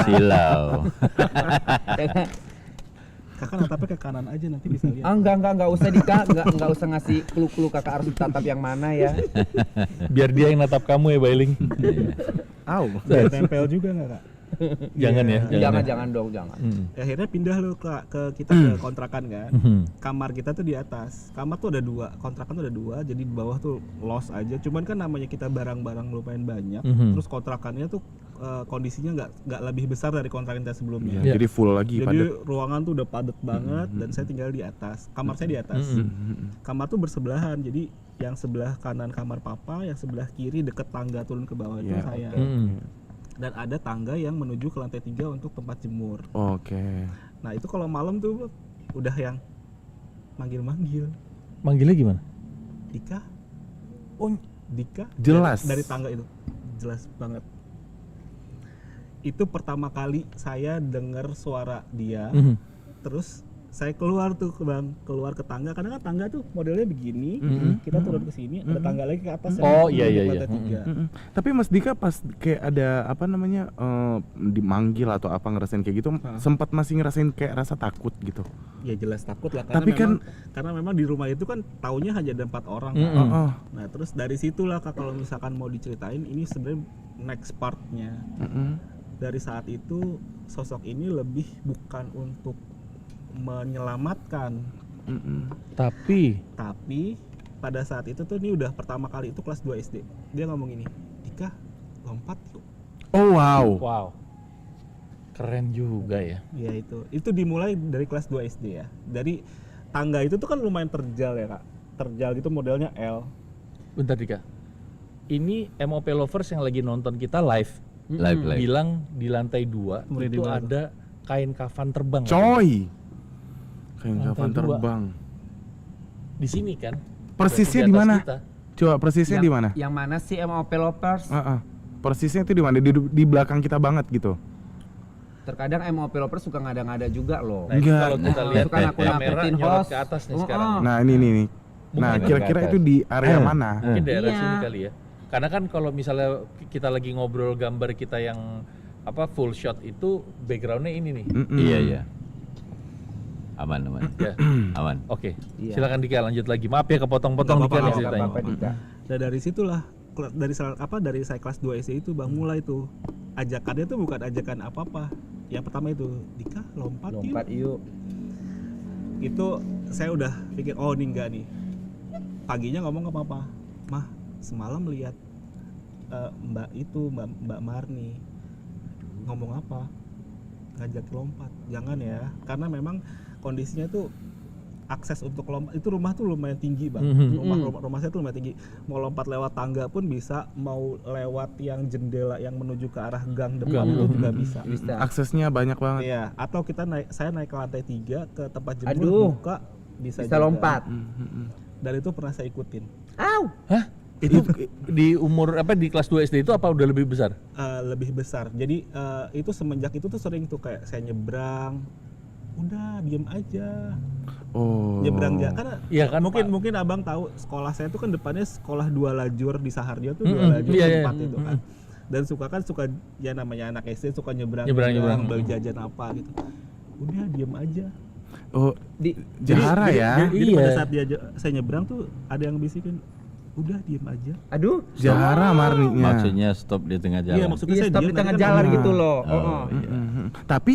Silau. kakak natapnya ke kanan aja nanti bisa lihat. Enggak usah Dika, enggak usah ngasih clue-clue kakak harus tatap yang mana ya. biar dia yang natap kamu ya, Bailing. Au. Ada tempel juga nggak, Kak? Jangan ya. Jangan dong, jangan. Akhirnya pindah lo ke kita ke kontrakan kan. Kamar kita tuh di atas. Kamar tuh ada 2, kontrakan tuh ada 2. Jadi di bawah tuh los aja. Cuman kan namanya kita barang-barang lumayan banyak. Terus kontrakannya tuh kondisinya nggak lebih besar dari kontrakan kita sebelumnya. Iya, Iya. jadi full lagi Jadi padat. ruangan tuh udah padat banget dan saya tinggal di atas. Kamar saya di atas. Kamar tuh bersebelahan. Jadi yang sebelah kanan kamar papa, yang sebelah kiri deket tangga turun ke bawah itu Iya, saya. Dan ada tangga yang menuju ke lantai 3 untuk tempat jemur. Oke. Nah itu kalau malam tuh udah yang manggil-manggil. Manggilnya gimana? Dika, Oh, Dika. Jelas. Dari tangga itu, jelas banget. Itu pertama kali saya dengar suara dia. Terus saya keluar tuh keluar ke tangga, karena kan tangga tuh modelnya begini, kita turun ke sini, ada tangga lagi ke atas. Oh, yang iya, menuju iya, lantai iya. 3. Tapi Mas Dika pas kayak ada apa namanya dimanggil atau apa ngerasain kayak gitu, sempat masih ngerasain kayak rasa takut gitu. Ya jelas takut lah, Tapi karena memang di rumah itu kan taunya hanya ada 4 orang. Kan. Oh. Nah terus dari situlah Kak, kalau misalkan mau diceritain, ini sebenarnya next partnya. Dari saat itu sosok ini lebih bukan untuk menyelamatkan, tapi tapi pada saat itu tuh ini udah pertama kali itu kelas 2 SD. Dia ngomong ini, Dika lompat yuk. Oh wow. wow. Keren juga ya. Ya itu dimulai dari kelas 2 SD ya. Dari tangga itu tuh kan lumayan terjal ya Kak. Terjal gitu modelnya L. Bentar Dika. Ini MOP Lovers yang lagi nonton kita live. Live. Bilang di lantai 2 Kemudian di itu bawah. ada kain kafan terbang. Coy. Kayak Lantai kapan 2. terbang. Di sini kan. Persisnya di atas mana? kita. Coba persisnya di mana? Yang mana sih MOP Lovers? Persisnya itu di mana? Di belakang kita banget gitu. Terkadang MOP Lovers suka ngada-ngada juga loh. Nah, ini Enggak. kalau kita Nah, lihat itu kan aku kamera nakutin nyorot host. ke atas nih Oh, sekarang. oh. Nah, ini nih. Nah, Mungkin kira-kira ke itu atas. di area mana? Mungkin daerah Iya. sini kali ya. Karena kan kalau misalnya kita lagi ngobrol gambar kita yang full shot itu backgroundnya ini nih. Iya. Aman. Ya. Aman. Oke. Iya. Silakan Dika lanjut lagi. Maaf ya kepotong-potong Nggak Dika nih apa-apa, ceritanya. Apa Dika? Dan dari situlah dari saya kelas 2 SD itu Bang mulai tuh ajakannya tuh bukan ajakan apa-apa. Yang pertama itu Dika lompat Lompat yuk. yuk. Itu saya udah pikir oh ini enggak nih. Paginya ngomong ke papa, "Mah, semalam lihat Mbak Marni ngomong apa? Ngajak lompat. Jangan ya, karena memang kondisinya tuh akses untuk lompat itu rumah tuh lumayan tinggi Bang. Rumah saya tuh lumayan tinggi. Mau lompat lewat tangga pun bisa, mau lewat yang jendela yang menuju ke arah gang depan itu juga bisa. Bisa. Aksesnya banyak banget. Iya, atau saya naik ke lantai 3 ke tempat jemur Aduh. buka bisa Bisa juga. lompat. Dan itu pernah saya ikutin. Au. Hah? Itu di umur di kelas 2 SD itu apa udah lebih besar? Lebih besar. Jadi itu semenjak itu tuh sering tuh kayak saya nyebrang, udah diem aja. Oh. Nyebrang aja. Karena Iya kan, mungkin abang tahu sekolah saya tuh kan depannya sekolah 2 lajur di Saharjo tuh 2 lajur Iya, iya. tempat itu kan. Dan suka ya namanya anak SD suka nyebrang, Nyebrang. beli jajan apa gitu. Udah diem aja. Oh, Jahara ya. Jadi Iya. pada saat saya nyebrang tuh ada yang bisikin, udah diem aja. Aduh. Jahara Marninya. Maksudnya stop di tengah jalan. Iya maksudnya Iya, saya stop diem, di tengah nanti kan jalan ada- gitu loh. Oh, iya. Tapi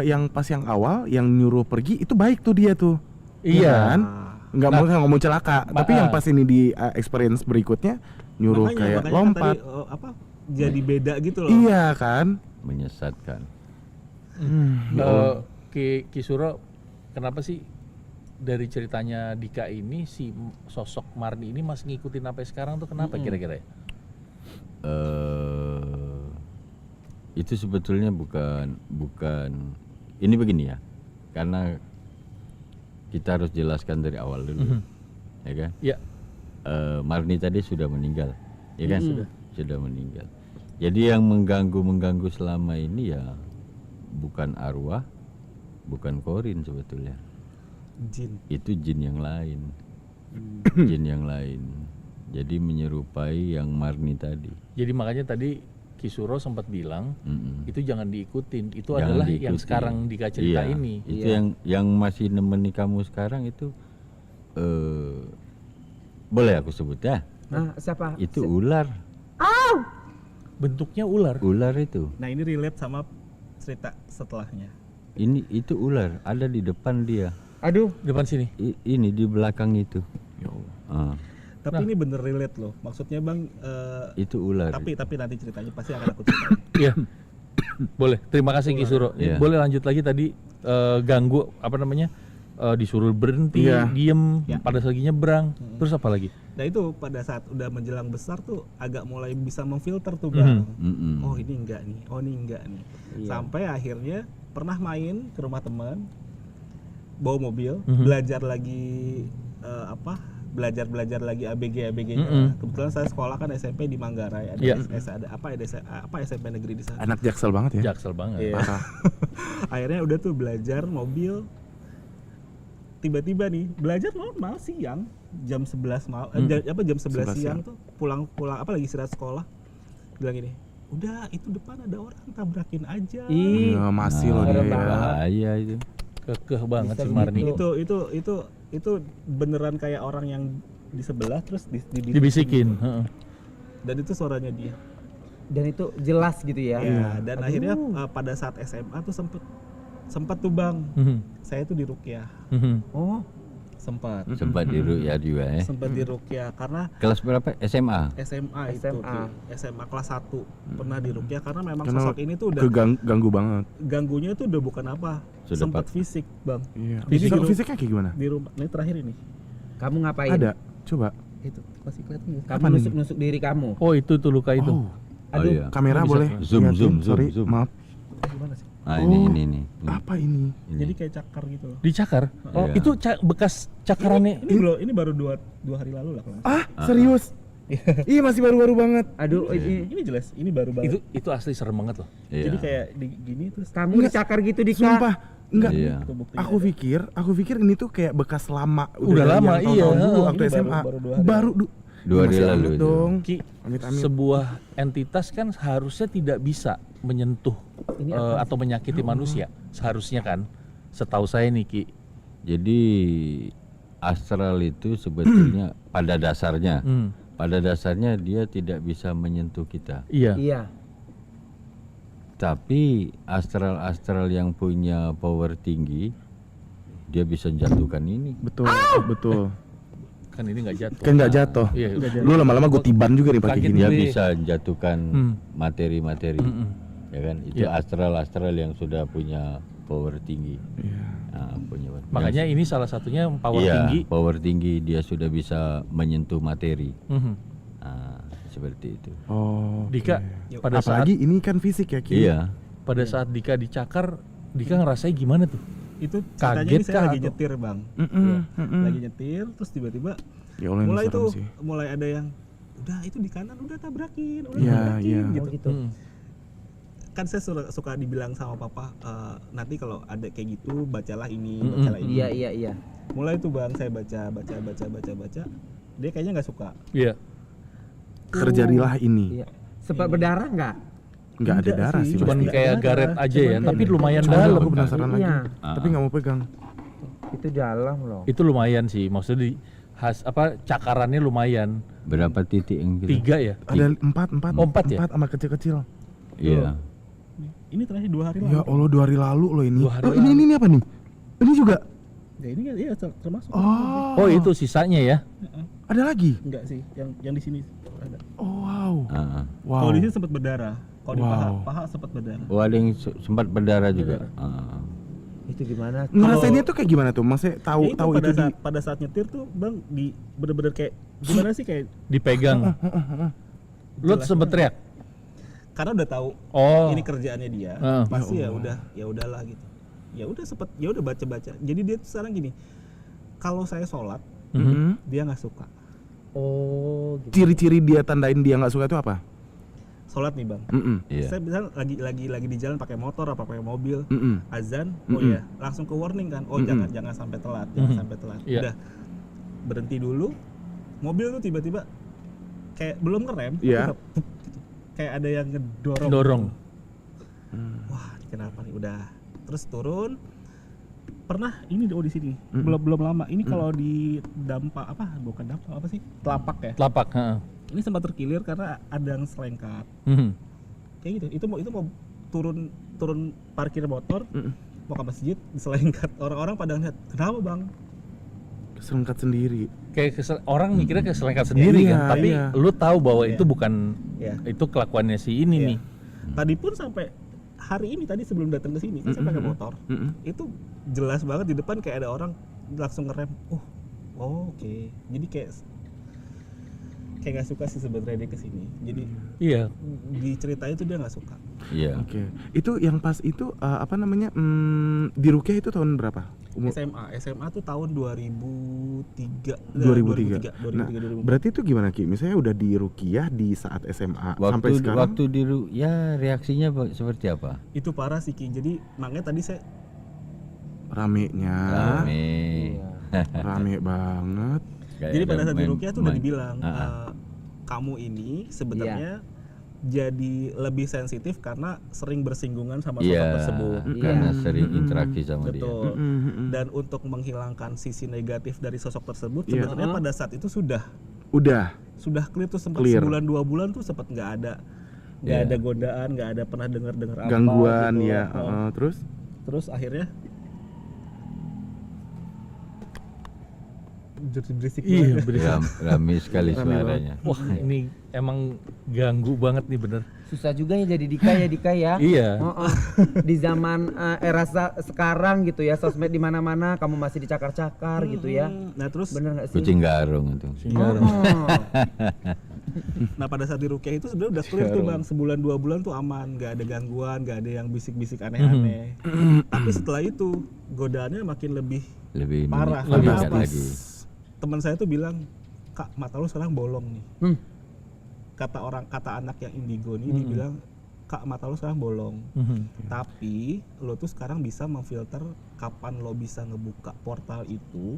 yang pas yang awal yang nyuruh pergi itu baik tuh dia tuh. Iya. Kan? Nggak mau ngomong celaka, tapi yang pas ini di experience berikutnya nyuruh kayak makanya lompat. kan tadi, jadi beda gitu loh. Iya kan? Menyesatkan. Ki Suro, kenapa sih dari ceritanya Dika ini si sosok Marni ini masih ngikutin sampai sekarang tuh kenapa kira-kira ya? Itu sebetulnya bukan ini begini ya, karena kita harus jelaskan dari awal dulu, ya kan? Iya. Marni tadi sudah meninggal, ya kan? Sudah meninggal. Jadi yang mengganggu selama ini ya bukan arwah, bukan korin sebetulnya. Jin. Itu jin yang lain. Jin yang lain. Jadi menyerupai yang Marni tadi. Jadi makanya tadi Ki Suro sempat bilang itu jangan diikutin. Itu Jangan adalah yang diikuti. sekarang Dika cerita Iya, ini. Itu yang masih nemeni kamu sekarang itu boleh aku sebut ya? Nah, siapa? Itu ular. Bentuknya ular. Ular itu. Nah ini relate sama cerita setelahnya. Itu ular, ada di depan dia. Aduh. Depan sini. Ini di belakang itu. Ya Allah. Ah. Tapi ini bener relate loh. Maksudnya Bang, Itu ular. tapi nanti ceritanya pasti akan aku ceritain. Iya. Boleh. Terima kasih Ki Suro. Iya. Boleh lanjut lagi tadi ganggu apa namanya? Disuruh berhenti, Iya. diem, Ya. pada lagi nyebrang. Terus apa lagi? Nah itu pada saat udah menjelang besar tuh agak mulai bisa memfilter tuh Bang. Mm-mm. Oh ini enggak nih, oh ini enggak nih. Sampai akhirnya pernah main ke rumah teman, bawa mobil, belajar lagi belajar lagi ABG-nya. Kebetulan saya sekolah kan SMP di Manggarai, ada Iya. SMP negeri di sana. Anak Jaksel banget ya. Jaksel banget. Iya. Parah. Akhirnya udah tuh belajar mobil. Tiba-tiba nih belajar normal siang jam 11 jam 11 siang tuh pulang apa lagi istirahat sekolah, bilang gini, udah itu depan ada orang, tabrakin aja. Iya, masih loh dia. Bahaya itu. Kekeh banget Bisa si Marni. Itu beneran kayak orang yang di sebelah terus Dibisikin. Heeh. dan itu suaranya dia. Dan itu jelas gitu ya. Ya, dan akhirnya pada saat SMA tuh sempet tuh Bang, saya tuh di Ruqyah. Oh, Sempat Sempat di Ruqyah juga ya. sempat di Ruqyah karena Kelas berapa? SMA. SMA itu SMA. SMA kelas 1 pernah di Ruqyah karena memang Karena sosok ini tuh udah Ganggu banget. ganggunya tuh udah bukan apa, Sudah sempat fisik Bang. Iya. Jadi di Fisiknya kayak gimana? di rumah ini terakhir ini kamu ngapain? Ada. Coba. itu masih kelihatan nggak? Kamu Apa nih? nusuk-nusuk diri kamu. Oh itu tuh luka itu. Oh, Aduh, iya. kamera Bisa. boleh. Zoom, liatin? zoom, Sorry, zoom. maaf. Gimana sih? Nah, Oh. ini. Apa ini? Ini. Jadi kayak cakar gitu loh. Dicakar. Oh Iya. itu bekas cakarannya. Ini baru dua hari lalu lah kelas. Ah, serius? Iya, masih baru-baru banget. aduh, Ini jelas, ini baru banget. Itu asli serem banget loh. Iya. Jadi kayak gini terus kamu Enggak. dicakar gitu Dika. Sumpah, enggak. Iya. itu buktinya Aku ada. pikir ini tuh kayak bekas lama. Udah dari lama, yang tahun-tahun iya. dulu waktu Ini SMA. baru 2 hari. Baru 2 hari Masih lalu amat itu. dong. Ki, Amit-amit. sebuah entitas kan seharusnya tidak bisa menyentuh Ini apa atau menyakiti manusia. Seharusnya kan. Setahu saya nih Ki. Jadi astral itu sebetulnya pada dasarnya dia tidak bisa menyentuh kita. Iya. Iya. Tapi astral yang punya power tinggi dia bisa jatuhkan ini. Betul, betul. Kan ini nggak jatuh. Kan nggak jatuh. Iya. Lu lama-lama gue tiban juga nih pakai Kaget gini. Dia Ini- bisa jatuhkan materi-materi. Ya kan? Itu Iya. astral yang sudah punya power tinggi. Iya. Nah, punya Makanya ini salah satunya power iya, tinggi. power tinggi dia sudah bisa menyentuh materi. Mhm. Nah, seperti itu. Oh. Dika pada saat Apalagi ini kan fisik ya, Ki. Iya. saat Dika dicakar, Dika ngerasain gimana tuh? Itu ceritanya Kaget ini saya kah lagi atau- nyetir Bang. Lagi nyetir terus tiba-tiba Ya Allah, ini mulai serem tuh sih. mulai ada yang udah itu di kanan udah tabrakin, udah Iya, tabrakin iya. gitu. Oh gitu. Kan saya suka dibilang sama papa, nanti kalau ada kayak gitu bacalah ini, bacalah ini. Iya. Mulai tuh Bang saya baca. Dia kayaknya nggak suka. Iya. Terjadilah ini. Iya. Sempat berdarah nggak? Nggak ada Enggak darah sih, sih. Cuman Nggak kayak ada, garet aja ya, cuman tapi kayak- lumayan Coba dalam. aku penasaran lagi. Iya. Tapi nggak mau pegang. Itu dalam loh. Itu lumayan sih, maksudnya cakarannya lumayan. Berapa titik yang kita? 3 ya? Ada 4 Oh, 4 ya? sama kecil-kecil. Iya. Ini terakhir 2 hari Ya lalu. Allah, 2 hari lalu loh ini. 2 hari Oh, ini apa nih? Ini juga. Ya ini ya termasuk. Oh. Oh itu sisanya ya? Ada lagi. Enggak sih, yang di sini ada. Oh, wow. Ah. Wow. Kalau di sini sempat berdarah. Kalau di Wow. paha sempat berdarah. Oh, ada yang sempat berdarah juga. Ah. Itu gimana? Ngerasainnya tuh kayak gimana tuh? Maksudnya tahu Ya tahu itu di pada saat nyetir tuh Bang di bener-bener kayak gimana sih kayak Dipegang. Lu sempet teriak? karena udah tahu Oh. ini kerjaannya dia, pasti ya udahlah gitu. Ya udah sempet ya udah baca-baca. Jadi dia tuh sekarang gini. Kalau saya sholat, dia nggak suka. Oh gitu. ciri-ciri dia tandain dia nggak suka itu apa? Sholat nih Bang. Iya. Saya misal lagi di jalan pakai motor apa pakai mobil, azan, oh ya langsung ke warning kan, oh jangan sampai telat, sampai telat. Iya. Udah berhenti dulu, mobil tuh tiba-tiba kayak belum ngerem, Iya. tiba-tiba puk, gitu. Kayak ada yang ngedorong. Dorong. Wah, ini kenapa nih? Udah, terus turun. Pernah ini di sini, belum lama. Ini kalau di dampak apa? Bukan dampak apa sih? Telapak ya. Telapak. Heeh. Ini sempat terkilir karena ada yang selengkat. Mhm. Kayak gitu. Itu mau turun parkir motor, mau ke masjid, selengkat. Orang-orang pada ngeliat, kenapa Bang? Selengkat sendiri. orang mikirnya keselengkat sendiri Iya, kan, tapi iya. lu tahu bahwa Iya. itu bukan Iya. itu kelakuannya si ini Iya. nih. Tadi pun sampai hari ini tadi sebelum datang ke sini, kan saya pakai motor. Itu jelas banget di depan kayak ada orang langsung ngerem. Oh, oke. Jadi kayak nggak suka sih sebenarnya dia kesini. Jadi Iya. di cerita itu dia nggak suka. Iya. Oke. Itu yang pas itu apa namanya? Di Rukiah itu tahun berapa? SMA tuh tahun 2003. 2003. 2003. Nah, berarti itu gimana Ki? Misalnya udah di Rukiah di saat SMA sampai Waktu sekarang. waktu ya reaksinya seperti apa? Itu parah sih Ki. Jadi makanya tadi saya Ramenya, Rame. rame banget. Kayak jadi ada pada saat di Rukiah tuh udah main- dibilang Ah, kamu ini sebenarnya jadi lebih sensitif karena sering bersinggungan sama sosok Iya, tersebut. karena sering interaksi sama dia. Betul. Dan untuk menghilangkan sisi negatif dari sosok tersebut Iya. sebenarnya pada saat itu sudah Udah. clear tuh, sempat Clear. sebulan 2 bulan tuh sempat nggak ada Iya. ada godaan, nggak ada pernah dengar apa Gangguan gitu. ya. Terus Terus akhirnya berisik Iya, banget. bener. Rame sekali Rame suaranya. Wah, ini emang ganggu banget nih bener. Susah juga ya jadi Dika ya. Iya. Heeh. Di zaman era sekarang gitu ya, sosmed di mana-mana kamu masih dicakar-cakar gitu ya. Nah terus Bener nggak sih? Kucing garung itu. Oh. nah pada saat di Rukiah itu sebenarnya udah clear tuh bang, sebulan 2 bulan tuh aman, nggak ada gangguan, nggak ada yang bisik-bisik aneh-aneh. Tapi setelah itu godaannya makin lebih Lebih Parah. meningkat Kenapa? lagi. teman saya tuh bilang, Kak mata lu sekarang bolong nih. Hmm. Kata anak yang indigo nih dibilang, Kak mata lu sekarang bolong. Tapi lo tuh sekarang bisa memfilter kapan lo bisa ngebuka portal itu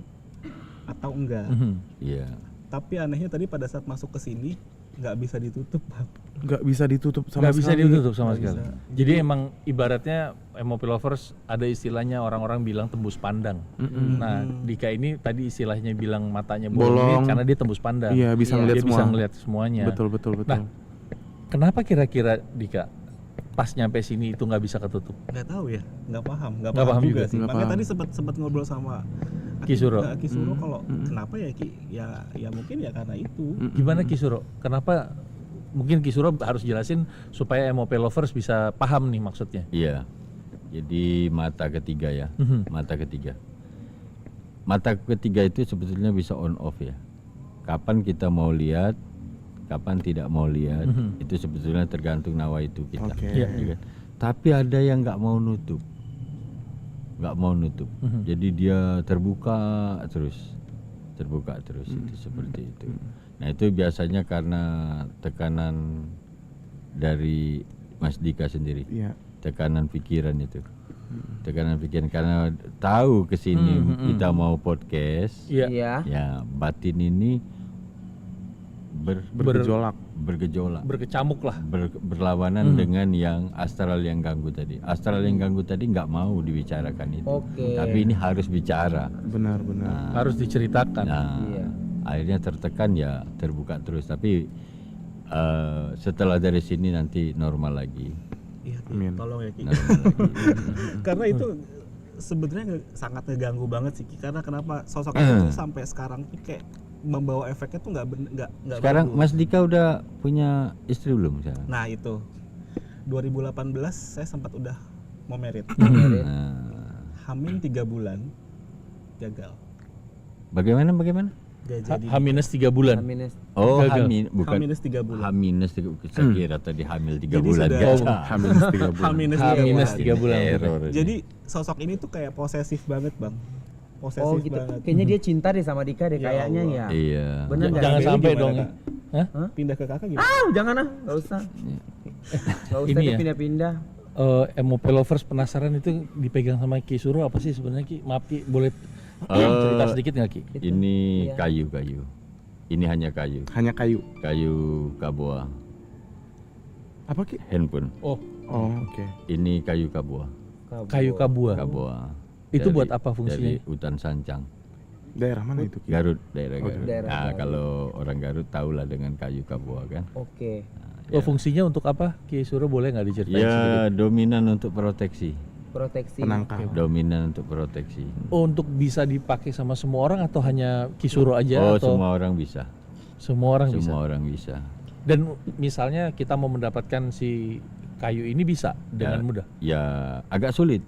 atau enggak. Iya. Tapi anehnya tadi pada saat masuk ke sini nggak bisa ditutup bang. nggak bisa ditutup sama Nggak bisa sekali. ditutup sama Nggak sekali. bisa. Jadi emang ibaratnya MOP lovers ada istilahnya orang-orang bilang tembus pandang. Nah, Dika ini tadi istilahnya bilang matanya bolong Bolong. ini karena dia tembus pandang. Iya, bisa ngeliat dia semua. bisa ngeliat semuanya. Betul betul betul. Nah, kenapa kira-kira Dika pas nyampe sini itu nggak bisa ketutup? Nggak tahu ya, nggak paham Nggak paham juga. sih. Nggak Makanya paham. tadi sempat ngobrol sama Kisuro. Kisuro kalau kenapa ya Ki? Ya mungkin ya karena itu. Gimana Kisuro? Kenapa? Mungkin Kisuro harus jelasin supaya MOP lovers bisa paham nih maksudnya. Iya. Jadi mata ketiga ya. Mata ketiga. Mata ketiga itu sebetulnya bisa on off ya. Kapan kita mau lihat, kapan tidak mau lihat, itu sebetulnya tergantung nawa itu kita. Oke. Iya. Ya kan? Tapi ada yang nggak mau nutup, nggak mau nutup. Jadi dia terbuka terus itu seperti itu. Nah itu biasanya karena tekanan dari Mas Dika sendiri, Iya. tekanan pikiran itu, tekanan pikiran karena tahu kesini kita mau podcast, Iya. Iya. ya batin ini Bergejolak. bergejolak. Berkecamuk lah. Berlawanan dengan yang astral yang ganggu tadi. Astral yang ganggu tadi nggak mau dibicarakan itu. Oke. Tapi ini harus bicara. Benar-benar. Harus diceritakan. Nah, Iya. akhirnya tertekan ya terbuka terus. Tapi setelah dari sini nanti normal lagi. Iya, Ki. Amin. Tolong ya Ki. Normal lagi. Karena itu sebenarnya sangat ngeganggu banget sih Ki. Karena kenapa sosok itu tuh sampai sekarang tuh kayak membawa efeknya tuh nggak Sekarang bagus. Mas Dika udah punya istri belum sekarang? Nah itu 2018 saya sempat udah mau merit. Nah, Hamil 3 bulan gagal. bagaimana? Gak jadi. H-3 bulan. Minus. Oh, Gagal. bukan H-3 bulan. H-3, saya kira tadi hamil 3 Jadi bulan sudah- gagal. Hamil 3 bulan. H-3 H-3 bulan. bulan. Error ini. Jadi sosok ini tuh kayak posesif banget bang. Posesif Oh gitu. banget. Kayaknya dia cinta deh sama Dika deh Ya kayaknya Allah. ya. Iya. Bener nggak? Jangan Ini sampai gimana, dong. Kak? Hah? Pindah ke kakak gimana? Ah, jangan nggak usah. Nggak usah Ini dia ya. pindah-pindah. MOP lovers penasaran itu dipegang sama Ki Suro apa sih sebenarnya Ki? Maaf Ki, boleh cerita sedikit nggak Ki? Ini Iya. kayu. Ini hanya kayu. Hanya kayu. Kayu kaboa. Apa Ki? Handphone. Oh, Oh, oke. Ini kayu kaboa. kayu kabua. Kaboa. Itu Dari- buat apa fungsinya? Dari hutan sancang. Daerah mana itu Ki? Garut, daerah Garut. daerah Nah, Garut. kalau orang Garut tahulah dengan kayu kaboa kan. Oke. Oh, fungsinya untuk apa? Ki Suro boleh nggak diceritain sedikit? Ya dominan untuk proteksi. Proteksi. penangkal. dominan untuk proteksi. Oh, untuk bisa dipakai sama semua orang atau hanya Kisuro aja Oh, atau semua orang bisa. semua orang bisa? Semua orang bisa. Dan misalnya kita mau mendapatkan si kayu ini bisa dengan mudah. Ya agak sulit.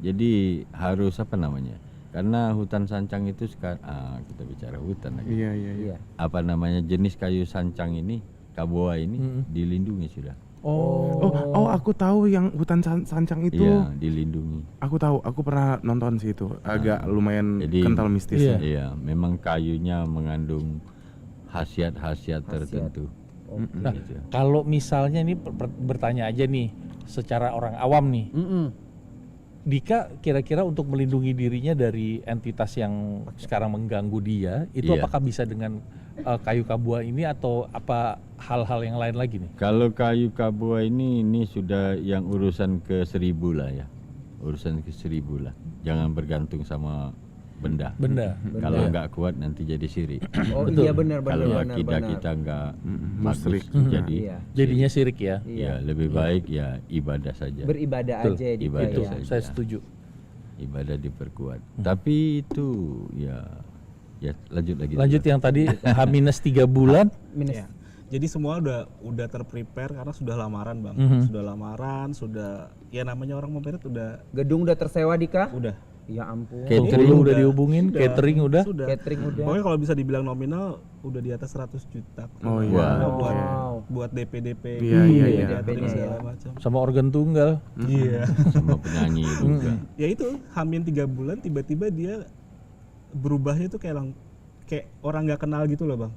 Jadi harus apa namanya? Karena hutan sancang itu sekarang kita bicara hutan lagi. Iya. Iya. Apa namanya jenis kayu sancang ini, kaboa ini dilindungi sudah. Oh, aku tahu yang hutan sancang itu. Iya, dilindungi. Aku tahu, aku pernah nonton sih itu. Agak lumayan Jadi kental mistis. Iya. Iya, memang kayunya mengandung khasiat-khasiat tertentu. Nah, Gitu. kalau misalnya ini bertanya aja nih secara orang awam nih. Dika kira-kira untuk melindungi dirinya dari entitas yang sekarang mengganggu dia, itu Iya. apakah bisa dengan kayu kabua ini atau apa hal-hal yang lain lagi nih? Kalau kayu kaboa ini sudah yang urusan ke 1000 lah ya. Urusan ke 1000 lah. Jangan bergantung sama benda. Benda. Kalau nggak kuat nanti jadi sirik. Oh Betul. iya benar Kalau benar akidah benar. kita nggak musyrik. bagus, jadi Iya. Jadinya sirik ya. ya lebih baik ya ibadah saja. Beribadah Betul. aja Dika Ibadah Itu ya. saja. saya setuju. Ibadah diperkuat. Tapi itu ya lanjut lagi. Lanjut yang tadi H-3 bulan. Minus. Ya. Jadi semua udah terprepare karena sudah lamaran bang, sudah lamaran, sudah ya namanya orang mau merit udah Gedung udah tersewa Dika? udah Ya ampun. Catering Udah. udah dihubungin, catering udah. sudah. Catering udah. Pokoknya kalau bisa dibilang nominal udah di atas 100 juta. Oh iya. Wow. Buat DP Iya. catering Iya. segala macam. Sama organ tunggal. Iya. sama penyanyi juga. Ya itu Hamin 3 bulan tiba-tiba dia berubahnya tuh kayak orang nggak kenal gitu loh bang.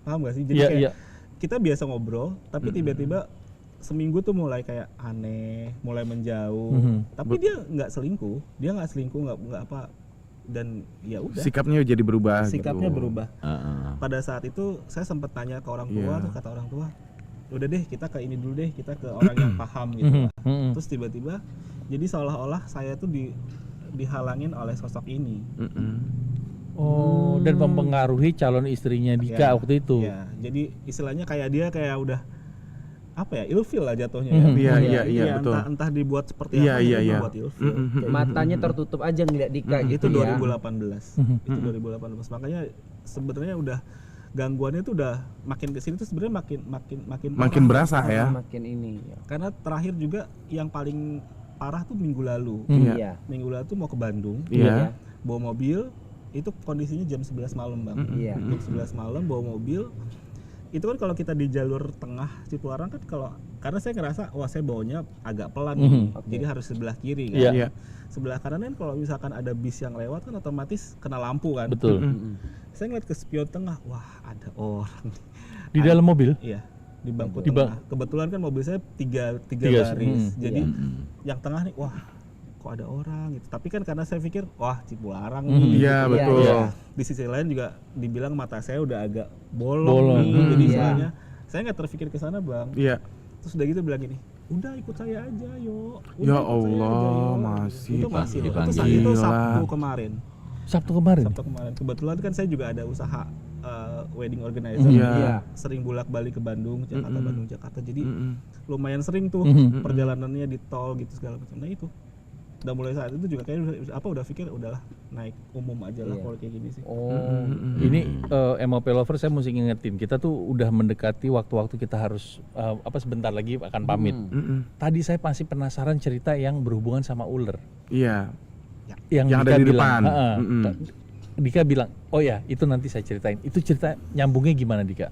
Paham gak sih? Jadi Iya, kayak iya. kita biasa ngobrol, tapi tiba-tiba seminggu tuh mulai kayak aneh, mulai menjauh. Tapi dia nggak selingkuh, nggak apa. Dan ya udah. Sikapnya jadi berubah. Sikapnya gitu. berubah. Pada saat itu saya sempat tanya ke orang tua, Iya. terus kata orang tua, udah deh kita ke ini dulu deh, kita ke orang yang paham gitu lah. Terus tiba-tiba jadi seolah-olah saya tuh dihalangin oleh sosok ini. Oh, dan mempengaruhi calon istrinya Dika Ya, waktu itu. Ya, jadi istilahnya kayak dia kayak udah apa ya, ilfil lah jatuhnya Iya, betul. Entah dibuat seperti Iya, apa, iya, dia iya. buat ilfil. Matanya tertutup aja ngeliat Dika gitu Itu ya. 2018. Itu 2018. Makanya sebenarnya udah gangguannya tuh udah makin kesini tuh sebenarnya makin Makin parah. berasa ya. Makin ini. Ya. Karena terakhir juga yang paling parah tuh minggu lalu. Iya. Minggu lalu tuh mau ke Bandung, Iya. bawa mobil, itu kondisinya jam 11 malam bang. Iya. Jam 11 malam bawa mobil. Itu kan kalau kita di jalur tengah Cipularang kan karena saya ngerasa wah saya bawanya agak pelan nih. Jadi harus sebelah kiri kan. Iya. Sebelah kanan kan kalau misalkan ada bis yang lewat kan otomatis kena lampu kan. Betul. Saya ngeliat ke spion tengah, wah ada orang. Di dalam mobil. Iya, di bangku Di tengah. Kebetulan kan mobil saya tiga Tiga, baris. Jadi yang tengah nih, wah kok ada orang gitu. Tapi kan karena saya pikir, wah Cipularang nih. Iya, gitu. betul. Iya. Di sisi lain juga dibilang mata saya udah agak bolong, Bolong. nih. Jadi Iya. istilahnya saya nggak terpikir ke sana bang. Iya. Terus udah gitu bilang gini, udah ikut saya aja yuk. Udah Ya ikut saya aja, Allah, yuk." masih Itu masih loh. dipanggil. Itu Gila. Sabtu kemarin. Sabtu kemarin. Sabtu kemarin. Kebetulan kan saya juga ada usaha wedding organizer. Iya. Sering bolak-balik ke Bandung, Jakarta, Bandung, Jakarta. Jadi lumayan sering tuh Mm-mm. perjalanannya di tol gitu segala macam. Nah itu. Udah mulai saat itu juga kayak udah pikir udahlah naik umum aja lah Iya. kalau kayak gini sih. Oh. Ini MOP Lover saya mesti ngingetin kita tuh udah mendekati waktu-waktu kita harus sebentar lagi akan pamit. Tadi saya masih penasaran cerita yang berhubungan sama ular. Iya. Yang Yang ada Dika di bilang, depan. "Ha-ha." Mm-mm. Dika bilang, oh ya itu nanti saya ceritain. Itu cerita nyambungnya gimana Dika?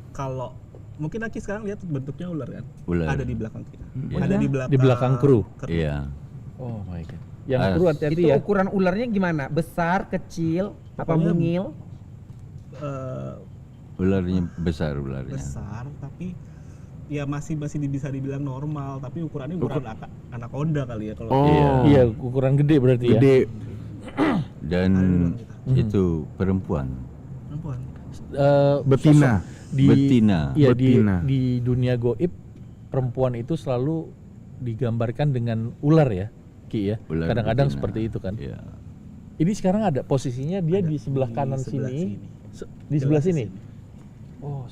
Kalau mungkin Aki sekarang lihat bentuknya ular kan? Ular. Ada di belakang kita. Iya. Ada di belakang. Di belakang kru. Iya. Oh my god. Yang Ah, kru hati-hati Itu ya. ukuran ularnya gimana? Besar, kecil, apa Pokoknya mungil? Ularnya besar ularnya. Besar tapi ya masih bisa dibilang normal, tapi ukurannya ukuran anaconda kali ya kalau. Oh. Iya, ukuran gede berarti ya. Gede. Dan itu perempuan. Perempuan. Betina. Betina. Iya, Betina. di dunia goib perempuan itu selalu digambarkan dengan ular ya, Ki ya. Ular Kadang-kadang betina. seperti itu kan. Iya. Ini sekarang ada posisinya dia di sebelah Di kanan sebelah sini. sini. Di sebelah Jelas sini. sini. Oh.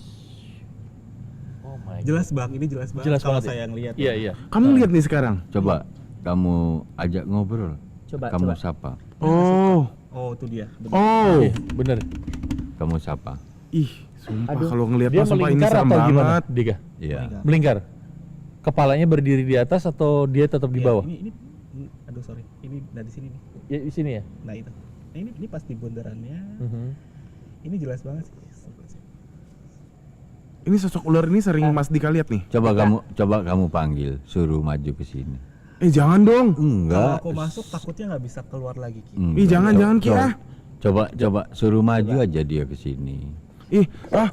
Oh my god. Jelas bang, ini jelas banget Jelas kalau banget ya? saya yang lihat. Iya, iya. Kamu lihat nih sekarang? Coba kamu ajak ngobrol. Coba, Kamu coba. sapa. Oh. Oh, itu dia. Bener. Oh. Iya, bener. Kamu sapa. Ih, sumpah Aduh. kalau ngelihat Dia mah sumpah ini melingkar serem atau gimana, banget. Dika? Iya. Melingkar. Kepalanya berdiri di atas atau dia tetap di Iya, bawah? Ini aduh sorry. Ini dari sini nih. Ya, di sini ya. Nah, itu. Nah, ini pas di bundarannya. Mhm. Ini jelas banget sih. Ini sosok ular ini sering Mas Dika lihat nih. Coba kamu panggil, suruh maju ke sini. Jangan dong. Kalau Enggak. aku masuk takutnya nggak bisa keluar lagi Ki. Ih, jangan, jangan, Ki, ah. Coba suruh maju aja dia ke sini.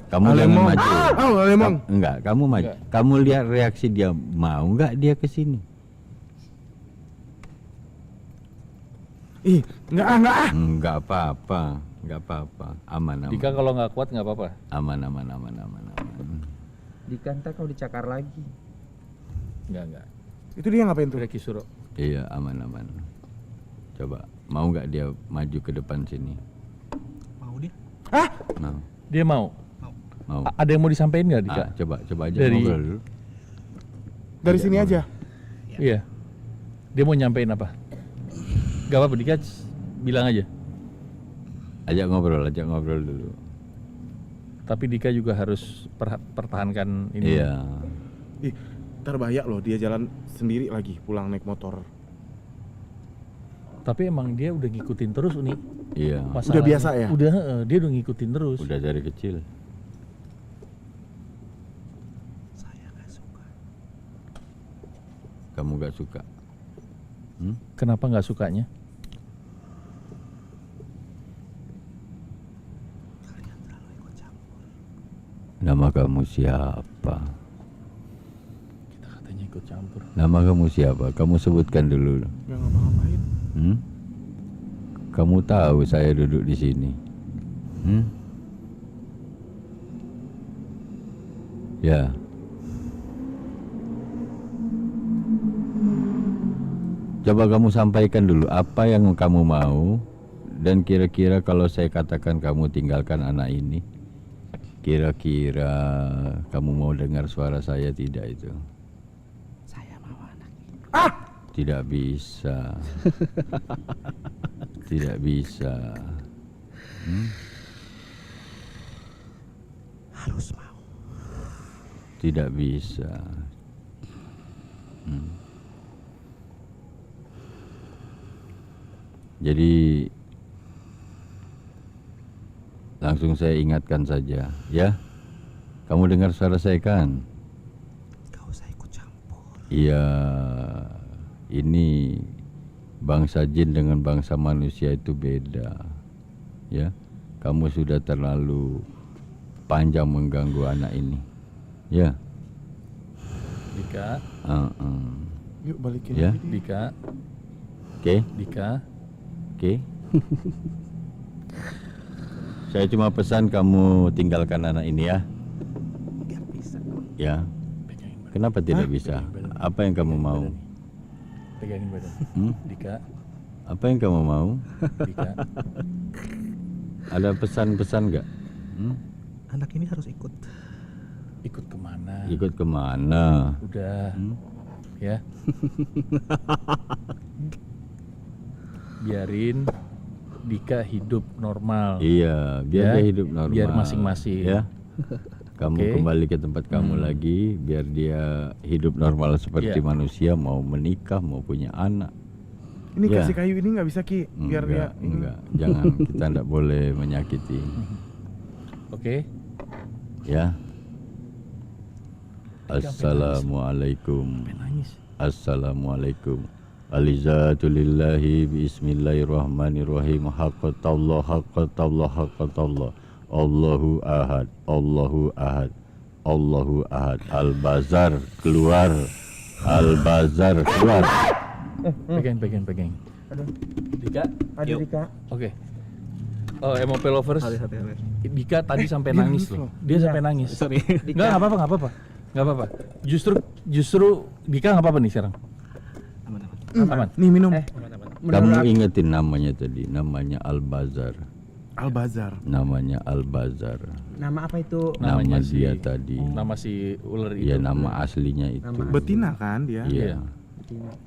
Kamu jangan Alemong. maju. Alemong. Enggak, kamu maju. Enggak. Kamu lihat reaksi dia, mau enggak dia ke sini? Enggak ah. Enggak apa-apa. Aman. Dika kalau nggak kuat nggak apa-apa. Aman. Dika ntar kalau dicakar lagi. Enggak. Itu dia ngapain tuh? Udah Kisuro. Iya, aman. Coba, mau enggak dia maju ke depan sini? Mau dia? Mau. Dia mau. Mau. Ada yang mau disampaikan nggak Dika? Coba aja Dari- ngobrol dulu. Dari sini aja. Iya. Dia mau nyampein apa? Gak apa-apa Dika, bilang aja. Ajak ngobrol dulu. Tapi Dika juga harus pertahankan ini. Iya. Ntar bahaya loh, dia jalan sendiri lagi pulang naik motor. Tapi emang dia udah ngikutin terus Uni. Iya. Udah biasa ya? Udah, dia udah ngikutin terus. Udah dari kecil. Saya nggak suka. Kamu gak suka? Kenapa nggak sukanya? Kalian terlalu ikut campur. Nama kamu siapa? Kita katanya ikut campur. Nama kamu siapa? Kamu sebutkan dulu. Gak ngapa-ngapain. Kamu tahu saya duduk di sini. Ya. Coba kamu sampaikan dulu apa yang kamu mau, dan kira-kira kalau saya katakan kamu tinggalkan anak ini, kira-kira kamu mau dengar suara saya tidak itu? Saya mau anak ini. Tidak bisa. Tidak bisa. Harus mau. Tidak bisa. Jadi langsung saya ingatkan saja, ya. Kamu dengar suara saya kan? Gak usah ikut campur. Iya. Ini bangsa jin dengan bangsa manusia itu beda. Ya. Kamu sudah terlalu panjang mengganggu anak ini. Ya. Dika, Yuk balikin Ya. lagi dia. Dika, Oke. Dika. Oke. Saya cuma pesan kamu tinggalkan anak ini ya. Gak bisa. Ya. Kenapa tidak bisa? Apa yang kamu mau? Pegangin badan. Dika, Apa yang kamu mau? Dika. Ada pesan-pesan nggak? Anak ini harus ikut. Ikut kemana? Ikut kemana? Udah. Ya. Biarin Dika hidup normal. Iya, biar Ya, dia hidup normal. biar masing-masing. Ya. Kamu Oke. kembali ke tempat kamu lagi, biar dia hidup normal seperti Iya. manusia, mau menikah, mau punya anak. Ini Ya. kasih kayu ini nggak bisa Ki, biar dia Enggak, jangan, kita tidak boleh menyakiti. Oke. Ya. Assalamualaikum. Nangis. Assalamualaikum. Alizatulillahi bismillahirrahmanirrahim. Haqqatallah, haqqatallah, haqqatallah. Allahu ahad, Allahu ahad, Allahu ahad. Al-Bazar keluar, Al-Bazar keluar. Pegang. Dika. Aduh Dika. Oke. Oh, MOP lovers. Hati-hati. Dika tadi sampai Dia nangis nangis loh. loh. Dia sampai nangis. Sorry. Enggak apa-apa. Enggak apa-apa. Justru Dika enggak apa-apa nih sekarang. Aman-aman. Aman. nih minum. Aman-aman. Kamu ingetin namanya tadi, namanya Al-Bazar. Al-Bazar. Namanya Al-Bazar. Nama apa itu? Namanya Nama dia tadi. Nama si ular itu. Iya, nama aslinya itu. Betina kan dia? Iya.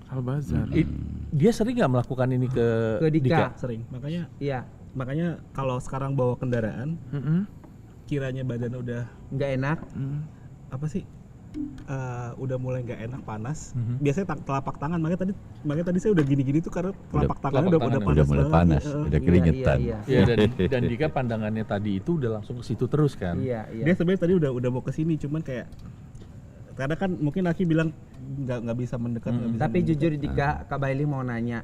Al-Bazar. Dia sering nggak melakukan ini ke Dika. Sering. Iya, Makanya kalau sekarang bawa kendaraan, kiranya badan udah nggak enak. apa sih? Udah mulai nggak enak, panas. Biasanya telapak tangan, makanya tadi saya udah gini-gini tuh karena telapak tangannya udah telapak panas mulai banget. panas, Iya. udah keringetan. Iya. Iya, dan Dika pandangannya tadi itu udah langsung ke situ terus kan. Iya. Dia sebenarnya tadi udah mau ke sini, cuman kayak karena kan mungkin Aki bilang nggak bisa mendekat. nggak bisa Tapi mendekat. jujur Dika, Kak Bailey mau nanya,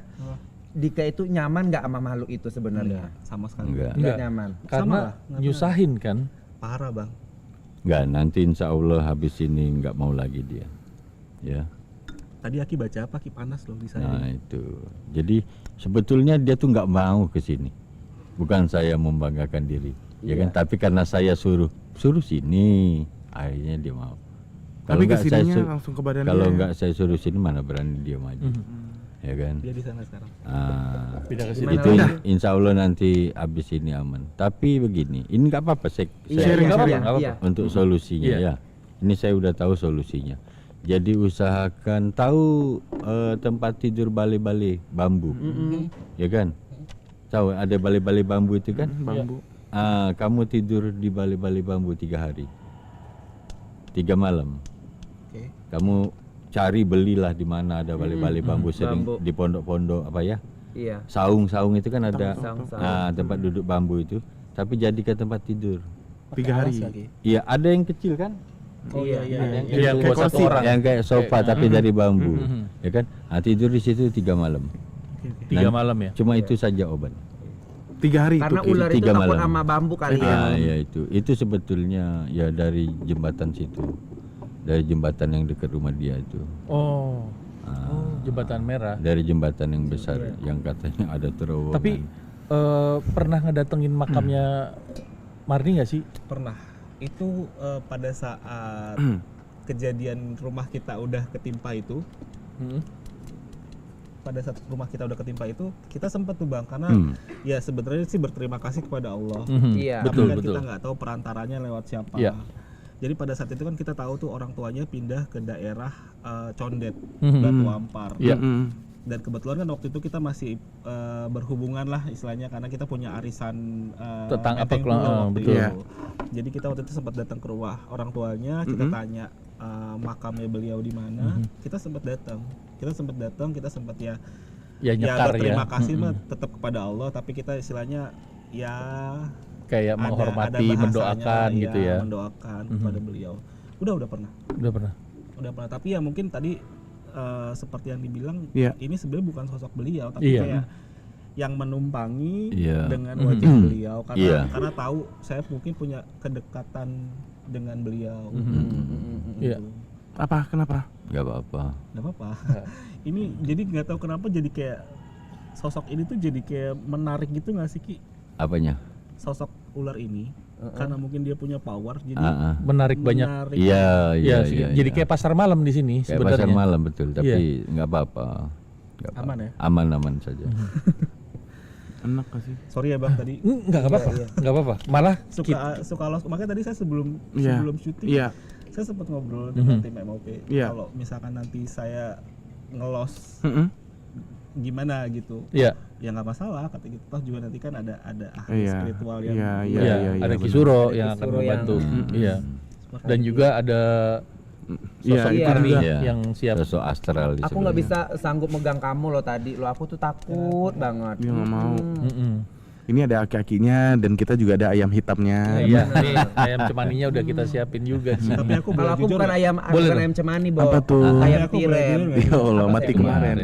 Dika itu nyaman nggak sama makhluk itu sebenarnya? sama sekali Enggak. Nggak nyaman. Karena lah, nggak nyusahin kan. parah bang. Enggak, nanti insya Allah habis ini nggak mau lagi dia. Ya. Tadi Aki baca apa? Aki panas loh di saya. Nah itu. Jadi sebetulnya dia tuh nggak mau ke sini. Bukan saya membanggakan diri, ya kan? Tapi karena saya suruh sini, akhirnya dia mau. Tapi nggak saya kesininya langsung ke badan kalau dia. nggak saya suruh sini mana berani dia maju, ya kan? Dia di sana sekarang. Ah, Pindah ke sini. itu insya Allah nanti habis ini aman. Tapi begini, ini nggak apa-apa saya Sharing, nggak apa-apa, sharing. nggak apa-apa. Iya. untuk solusinya Iya. ya. Ini saya udah tahu solusinya. Jadi usahakan tahu tempat tidur bali-bali bambu, ya kan? Tahu ada bali-bali bambu itu kan? Bambu. Kamu tidur di bali-bali bambu 3 hari, 3 malam. Oke. Kamu cari belilah di mana ada bali-bali bambu sering Bambu. di pondok-pondok apa ya? Iya. Saung-saung itu kan ada Saung-saung. tempat duduk bambu itu, tapi jadi ke tempat tidur. 3 hari. Iya, ada yang kecil kan? Oh iya. Yang Kayak buat satu kursi. orang. Yang kayak sofa tapi dari bambu, ya kan? Tidur di situ 3 malam. 3 malam ya. Cuma itu saja obat. 3 hari Karena itu. ular itu 3 takut malam. sama bambu kali ya. Ya itu sebetulnya ya dari jembatan situ, dari jembatan yang dekat rumah dia itu, Oh. Jembatan merah. dari jembatan yang besar yang katanya ada terowongan. Tapi pernah ngedatengin makamnya Marni nggak sih? Pernah. Itu pada saat kejadian rumah kita udah ketimpa itu, pada saat rumah kita udah ketimpa itu, kita sempat tuh bang, karena ya sebenarnya sih berterima kasih kepada Allah. Iya. Tapi Betul, kan betul. kita nggak tahu perantaranya lewat siapa. Iya. Jadi pada saat itu kan kita tahu tuh orang tuanya pindah ke daerah Condet, Mhm. Batu Ampar. Iya. Dan kebetulan kan waktu itu kita masih berhubungan lah istilahnya, karena kita punya arisan Tentang apa, Menteng Pulau waktu betul. itu. Iya. Jadi kita waktu itu sempat datang ke rumah orang tuanya, kita tanya makamnya beliau di mana. Kita sempat datang, kita sempat ya Nyekar berterima ya. kasih mah tetap kepada Allah, tapi kita istilahnya ya Kayak ada menghormati, bahasanya, mendoakan gitu ya. mendoakan kepada beliau. Udah pernah. Udah pernah. Tapi ya mungkin tadi seperti yang dibilang, Iya. ini sebenarnya bukan sosok beliau, tapi Iya. kayak yang menumpangi Iya. dengan wajah beliau, Iya. karena tahu saya mungkin punya kedekatan dengan beliau. Iya. Apa? Kenapa? Nggak apa-apa. Nggak apa-apa. Ini jadi nggak tahu kenapa jadi kayak sosok ini tuh jadi kayak menarik gitu nggak sih Ki? Apanya? Sosok ular ini karena mungkin dia punya power, jadi Menarik banyak. menarik. Iya, Ya, iya. jadi kayak pasar malam di sini kayak pasar sebenarnya. malam betul, tapi nggak apa-apa. Nggak apa-apa. Aman ya? Aman saja. Enak gak sih? Sorry ya bang tadi Enggak apa-apa. Enggak apa-apa. Malah suka los. Makanya tadi saya sebelum Iya. syuting Iya. saya sempat ngobrol dengan tim MOP. Iya. Kalau misalkan nanti saya ngelos gimana gitu, ya, ya nggak masalah kata gitu. Toh juga nanti kan ada ahli Iya. spiritual yang Iya, ya, iya, ada benar. Kisuro Ada yang akan Kisuro membantu. yang- Iya. Dan juga ada Iya, sosok itu Marni juga. Iya. yang siap. Sosok astral di Aku nggak sebelah. bisa sanggup megang kamu loh tadi. Lo aku tuh takut banget. Dia nggak mau. Mm-mm. Ini ada aki-akinya dan kita juga ada ayam hitamnya. Iya, ini ayam cemaninya udah kita siapin juga di sini. Tapi aku Kalau boleh aku jujur bukan nggak? ayam, Boleh bukan dong. ayam cemani, Bo. Apa tuh? Ayam Aku boleh tiren. jujur nggak? Ya Allah, Apa mati sih? kemarin.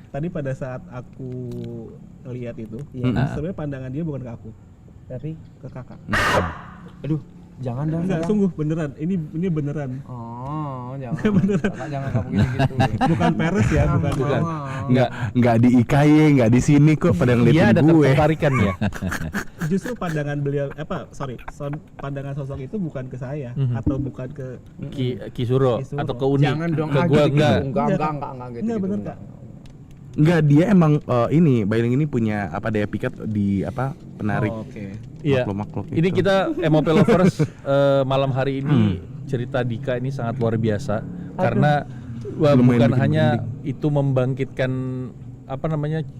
Tadi pada saat aku lihat itu, sebenarnya pandangan dia bukan ke aku, Tapi, ke kakak. aduh, jangan dong. Enggak, sayang. sungguh beneran. Ini beneran. Oh, jangan. Kakak, jangan kamu gitu-gitu. Bukan peres ya, bukan. Bukan. Oh. Nggak di IKY, nggak di sini kok pada Dia ngeliatin ada gue. ketertarikan ya. Justru pandangan beliau pandangan sosok itu bukan ke saya atau bukan ke Kisuro Kisuro. atau ke Uni. Jangan dong. Ke ah, gua gitu-gitu. enggak. Enggak gitu. Enggak, bener, Kak. Nggak, dia emang ini Bailing ini punya apa daya pikat di apa penarik Oh, oke. Iya. makhluk-makhluk Ini itu. kita MOP Lovers malam hari ini cerita Dika ini sangat luar biasa karena Wah, lumayan bukan bikin hanya merinding. itu membangkitkan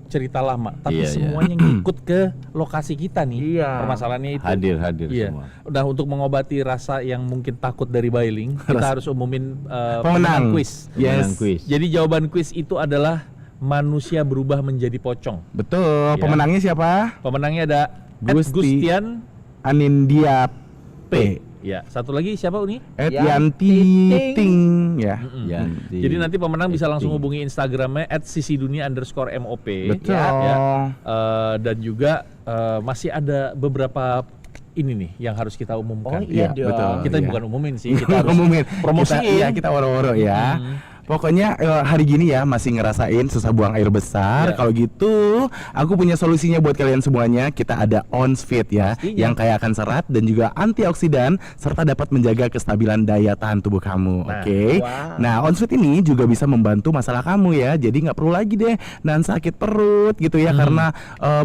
cerita lama, tapi Iya, iya. semuanya ngikut ke lokasi kita nih. Iya. Permasalahannya itu. Hadir Iya. semua. Nah, untuk mengobati rasa yang mungkin takut dari bailing, kita harus umumin Pemenang. kuis. Pemenang Yes. kuis. Jadi jawaban kuis itu adalah manusia berubah menjadi pocong. Betul. Ya. Pemenangnya siapa? Pemenangnya ada Gusti Gustian Anindia P. Ya, satu lagi siapa Uni? Yanti Ting. Ya. Yanti Jadi nanti pemenang bisa langsung Ting. hubungi Instagramnya @sisidunia_mop. Betul. Ya. Dan juga masih ada beberapa ini nih yang harus kita umumkan. Oh, iya dong. betul. Kita Iya. bukan umumin sih, kita harus Ngomongin. promosiin. Iya, kita woro-woro ya. Pokoknya hari gini ya masih ngerasain susah buang air besar. Ya. Kalau gitu, aku punya solusinya buat kalian semuanya. Kita ada ONSFIT ya, Pastinya. yang kaya akan serat dan juga antioksidan serta dapat menjaga kestabilan daya tahan tubuh kamu. Nah, Oke. wow. Nah, ONSFIT ini juga bisa membantu masalah kamu ya. Jadi nggak perlu lagi deh nahan sakit perut gitu ya karena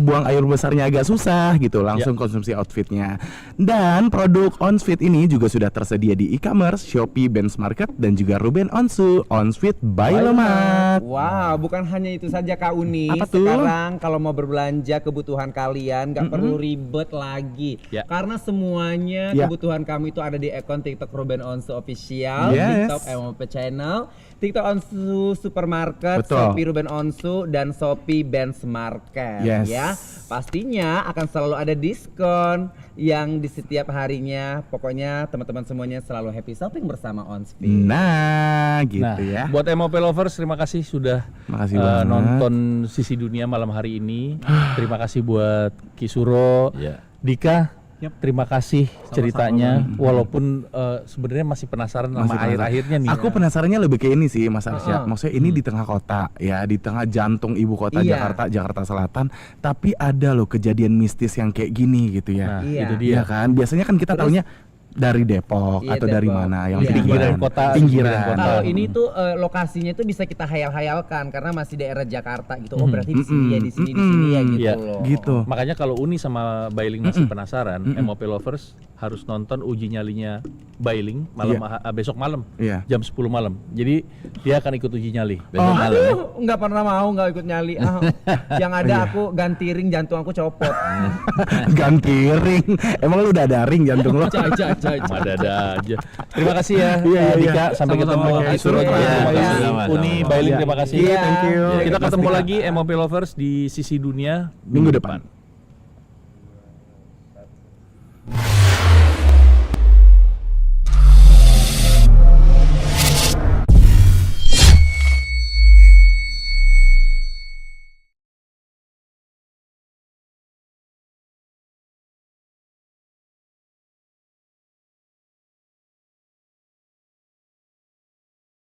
buang air besarnya agak susah gitu. Langsung konsumsi outfitnya. Dan produk ONSFIT ini juga sudah tersedia di e-commerce, Shopee, Benz Market dan juga Ruben Onsu. ONSFIT by Lemak. Wow, bukan hanya itu saja Kak Uni. Apa tuh? Sekarang kalau mau berbelanja kebutuhan kalian nggak perlu ribet lagi. Ya. Karena semuanya Ya. kebutuhan kamu itu ada di akun TikTok Ruben Onsu Official, Yes. TikTok MOP Channel, TikTok Onsu Supermarket, Betul. Shopee Ruben Onsu dan Shopee Benz Market. Yes. Ya, pastinya akan selalu ada diskon yang di setiap harinya. Pokoknya teman-teman semuanya selalu happy shopping bersama OnSpeed. Nah, gitu Nah, ya. buat MOP lovers terima kasih sudah Makasih banget. nonton Sisi Dunia malam hari ini. Terima kasih buat Kisuro, Ya. Dika. Yap. Terima kasih Sama-sama, ceritanya. Walaupun sebenarnya masih penasaran sama Masih penasaran. akhir-akhirnya nih. Aku penasarannya lebih ke ini sih Mas Arsya. Heeh. Maksudnya ini di tengah kota ya, di tengah jantung ibu kota Iya. Jakarta Selatan. Tapi ada loh kejadian mistis yang kayak gini gitu ya. Nah, Iya. itu dia. Iya kan? Biasanya kan kita taunya dari Depok Iya, atau dari Depok. mana yang Iya. Pinggiran kota, pinggiran pinggiran kota. Kalau ini tuh lokasinya tuh bisa kita hayal-hayalkan karena masih daerah Jakarta gitu. Oh berarti di sini ya, di sini ya gitu Iya. loh. gitu. Makanya kalau Uni sama Bailing masih penasaran, MOP lovers harus nonton uji nyalinya Bailing malam besok malam Iya. jam 10 malam. Jadi dia akan ikut uji nyali. Besok malam ya. Aduh, nggak pernah mau nggak ikut nyali. Yang ada aku ganti ring jantung aku copot. Ganti ring. Emang lu udah ada ring jantung lo? Ada aja. Terima kasih ya, Iya, iya, Dika. iya. Sampai Sama-sama. ketemu. Oke, Kisuro surat juga ya. terima kasih. Sama-sama. Uni, Bailing terima kasih. Iya, thank you. Kita Mas ketemu Dika. lagi MOP lovers di Sisi Dunia Minggu depan.